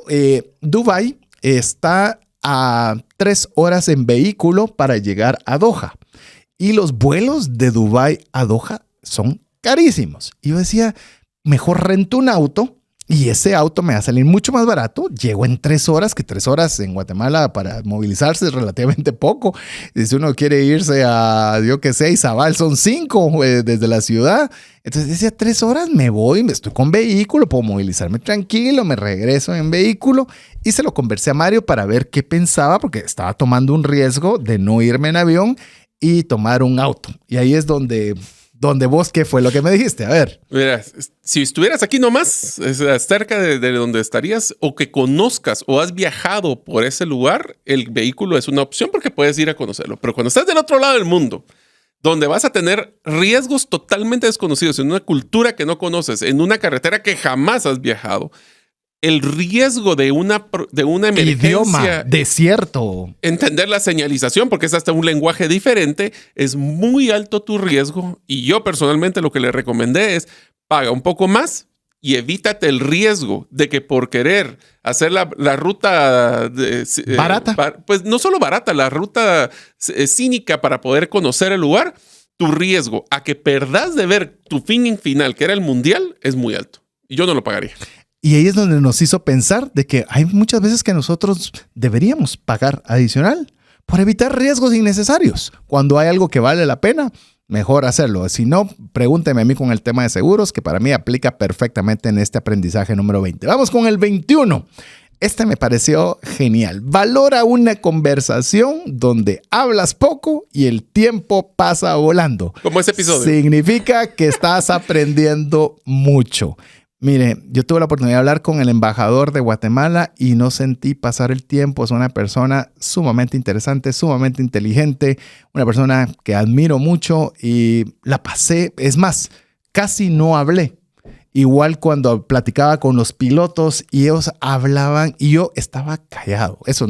Dubái está a 3 horas en vehículo para llegar a Doha. Y los vuelos de Dubái a Doha son carísimos. Y yo decía, mejor rento un auto. Y ese auto me va a salir mucho más barato. Llego en 3 horas, que 3 horas en Guatemala para movilizarse es relativamente poco. Y si uno quiere irse a, yo qué sé, Izabal, son 5 desde la ciudad. Entonces decía, 3 horas me voy, estoy con vehículo, puedo movilizarme tranquilo, me regreso en vehículo. Y se lo conversé a Mario para ver qué pensaba, porque estaba tomando un riesgo de no irme en avión y tomar un auto. Y ahí es donde vos, ¿qué fue lo que me dijiste? A ver. Mira, si estuvieras aquí nomás, cerca de donde estarías, o que conozcas o has viajado por ese lugar, el vehículo es una opción porque puedes ir a conocerlo. Pero cuando estás del otro lado del mundo, donde vas a tener riesgos totalmente desconocidos, en una cultura que no conoces, en una carretera que jamás has viajado, el riesgo de una emergencia... Idioma, desierto. Entender la señalización, porque es hasta un lenguaje diferente, es muy alto tu riesgo. Y yo personalmente lo que le recomendé es paga un poco más y evítate el riesgo de que por querer hacer la ruta... ¿Barata? Pues no solo barata, la ruta cínica para poder conocer el lugar, tu riesgo a que perdas de ver tu fin final, que era el mundial, es muy alto. Y yo no lo pagaría. Y ahí es donde nos hizo pensar de que hay muchas veces que nosotros deberíamos pagar adicional por evitar riesgos innecesarios. Cuando hay algo que vale la pena, mejor hacerlo. Si no, pregúnteme a mí con el tema de seguros, que para mí aplica perfectamente en este aprendizaje número 20. Vamos con el 21. Este me pareció genial. Valora una conversación donde hablas poco y el tiempo pasa volando. Como ese episodio. Significa que estás aprendiendo mucho. Mire, yo tuve la oportunidad de hablar con el embajador de Guatemala y no sentí pasar el tiempo. Es una persona sumamente interesante, sumamente inteligente, una persona que admiro mucho y la pasé. Es más, casi no hablé. Igual cuando platicaba con los pilotos y ellos hablaban y yo estaba callado. Eso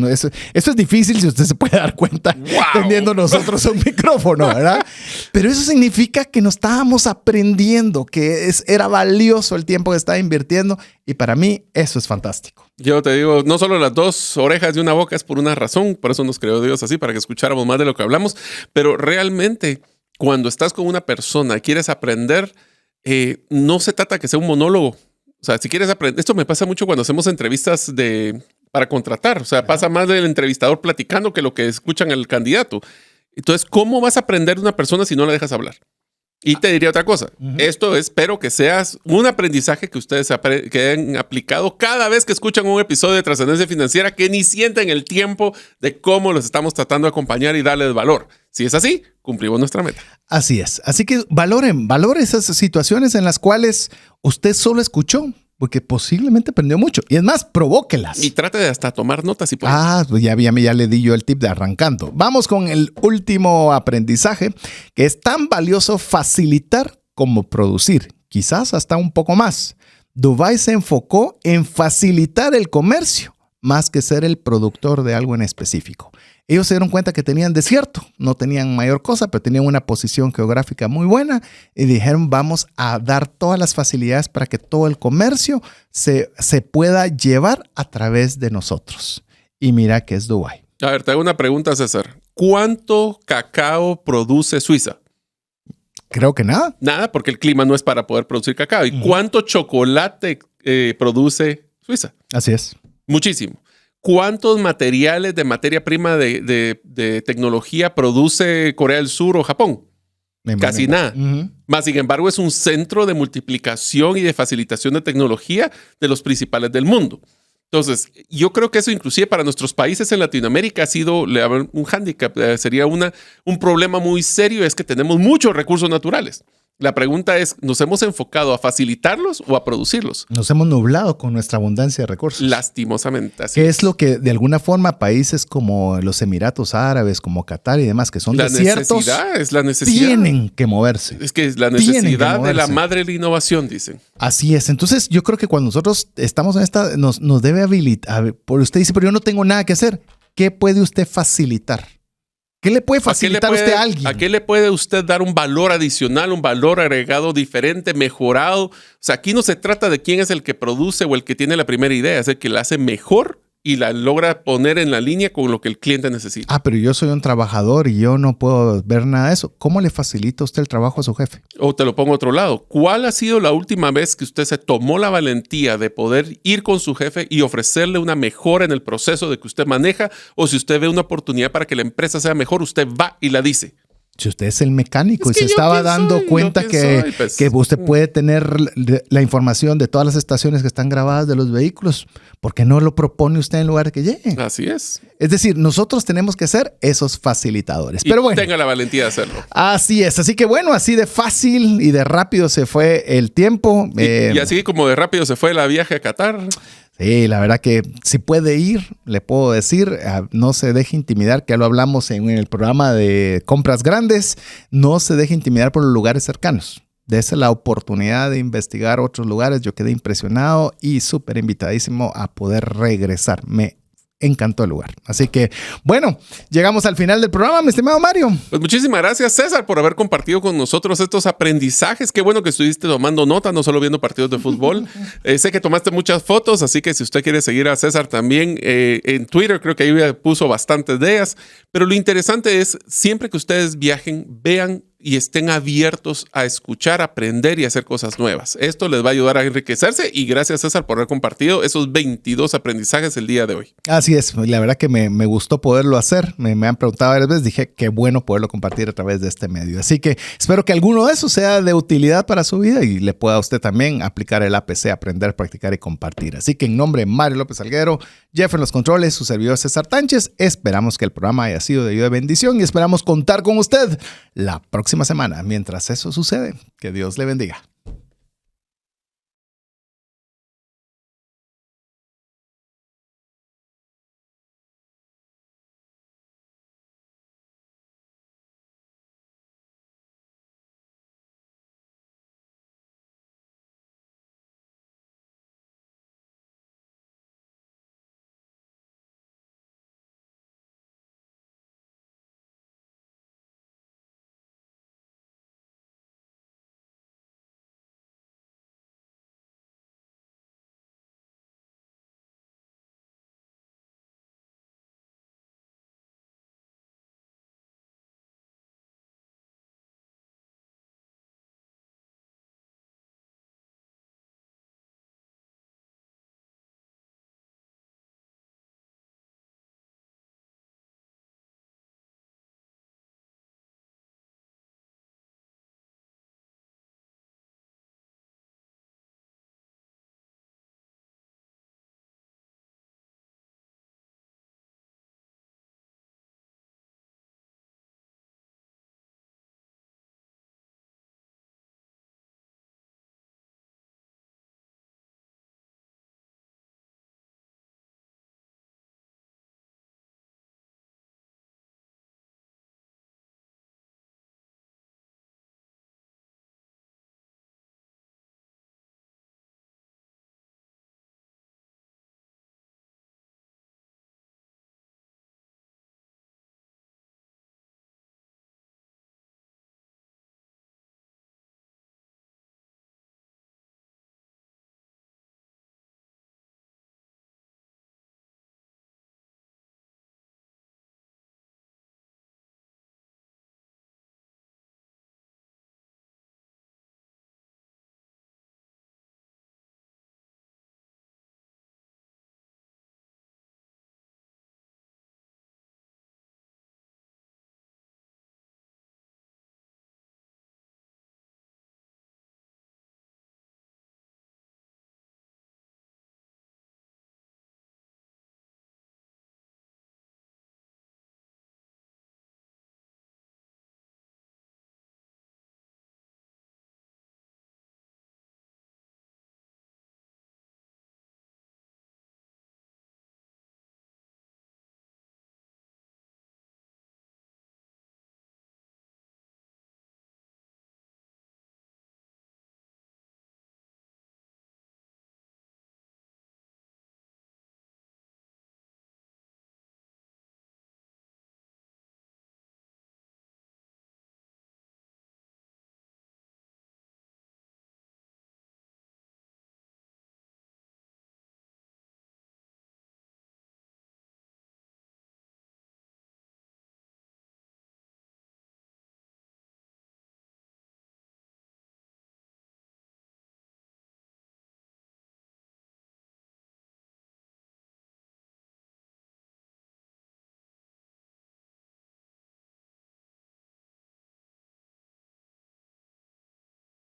es difícil si usted se puede dar cuenta, teniendo nosotros un micrófono, ¿verdad? Pero eso significa que nos estábamos aprendiendo, que era valioso el tiempo que estaba invirtiendo y para mí eso es fantástico. Yo te digo, no solo las 2 orejas y una boca es por una razón, por eso nos creó Dios así, para que escucháramos más de lo que hablamos, pero realmente cuando estás con una persona, quieres aprender... no se trata que sea un monólogo. O sea, si quieres aprender, esto me pasa mucho cuando hacemos entrevistas para contratar. O sea, pasa más del entrevistador platicando que lo que escuchan al candidato. Entonces, ¿cómo vas a aprender de una persona si no la dejas hablar? Y te diría otra cosa. Esto espero que seas un aprendizaje que ustedes que han aplicado cada vez que escuchan un episodio de Trascendencia Financiera, que ni sienten el tiempo de cómo los estamos tratando de acompañar y darles valor. Si es así, cumplimos nuestra meta. Así es. Así que valoren esas situaciones en las cuales usted solo escuchó, porque posiblemente aprendió mucho. Y es más, provóquelas. Y trate de hasta tomar notas si puede. Pues ya le di yo el tip de arrancando. Vamos con el último aprendizaje, que es tan valioso facilitar como producir, quizás hasta un poco más. Dubái se enfocó en facilitar el comercio más que ser el productor de algo en específico. Ellos se dieron cuenta que tenían desierto, no tenían mayor cosa, pero tenían una posición geográfica muy buena y dijeron vamos a dar todas las facilidades para que todo el comercio se pueda llevar a través de nosotros. Y mira que es Dubái. A ver, te hago una pregunta, César. ¿Cuánto cacao produce Suiza? Creo que nada. Nada, porque el clima no es para poder producir cacao. ¿Y cuánto chocolate produce Suiza? Así es. Muchísimo. ¿Cuántos materiales de materia prima de tecnología produce Corea del Sur o Japón? Casi nada. Más sin embargo, es un centro de multiplicación y de facilitación de tecnología de los principales del mundo. Entonces, yo creo que eso inclusive para nuestros países en Latinoamérica ha sido un hándicap, sería un problema muy serio, es que tenemos muchos recursos naturales. La pregunta es, ¿nos hemos enfocado a facilitarlos o a producirlos? Nos hemos nublado con nuestra abundancia de recursos. Lastimosamente. Así ¿Qué es lo que de alguna forma países como los Emiratos Árabes, como Qatar y demás, que son desiertos, es la necesidad. Tienen que moverse. Es que es la necesidad de la madre de la innovación, dicen. Así es. Entonces, yo creo que cuando nosotros estamos en esta, nos debe habilitar. Usted dice, pero yo no tengo nada que hacer. ¿Qué puede usted facilitar? ¿Qué le puede facilitar usted a alguien? ¿A qué le puede usted dar un valor adicional, un valor agregado diferente, mejorado? O sea, aquí no se trata de quién es el que produce o el que tiene la primera idea, es el que la hace mejor y la logra poner en la línea con lo que el cliente necesita. Ah, pero yo soy un trabajador y yo no puedo ver nada de eso. ¿Cómo le facilita usted el trabajo a su jefe? O te lo pongo a otro lado. ¿Cuál ha sido la última vez que usted se tomó la valentía de poder ir con su jefe y ofrecerle una mejora en el proceso de que usted maneja? O si usted ve una oportunidad para que la empresa sea mejor, usted va y la dice. Si usted es el mecánico y se estaba dando cuenta que usted puede tener la información de todas las estaciones que están grabadas de los vehículos, ¿por qué no lo propone usted en lugar de que llegue? Así es. Es decir, nosotros tenemos que ser esos facilitadores. Pero bueno, tenga la valentía de hacerlo. Así es. Así que bueno, así de fácil y de rápido se fue el tiempo. Y así como de rápido se fue el viaje a Qatar. Sí, la verdad que si puede ir, le puedo decir, no se deje intimidar, que ya lo hablamos en el programa de compras grandes, no se deje intimidar por los lugares cercanos. Dese la oportunidad de investigar otros lugares. Yo quedé impresionado y súper invitadísimo a poder regresar. Me encantó el lugar. Así que, bueno, llegamos al final del programa, mi estimado Mario. Pues muchísimas gracias, César, por haber compartido con nosotros estos aprendizajes. Qué bueno que estuviste tomando nota, no solo viendo partidos de fútbol. Sé que tomaste muchas fotos, así que si usted quiere seguir a César también en Twitter, creo que ahí puso bastantes de ellas. Pero lo interesante es, siempre que ustedes viajen, vean y estén abiertos a escuchar, aprender y hacer cosas nuevas. Esto les va a ayudar a enriquecerse y gracias, César, por haber compartido esos 22 aprendizajes el día de hoy. Así es, la verdad que me gustó poderlo hacer. Me han preguntado varias veces, dije qué bueno poderlo compartir a través de este medio. Así que espero que alguno de esos sea de utilidad para su vida y le pueda a usted también aplicar el APC, aprender, practicar y compartir. Así que en nombre de Mario López Alguero, Jeff en los controles, su servidor César Tánchez, esperamos que el programa haya sido de ayuda y bendición y esperamos contar con usted la próxima semana. Mientras eso sucede, que Dios le bendiga.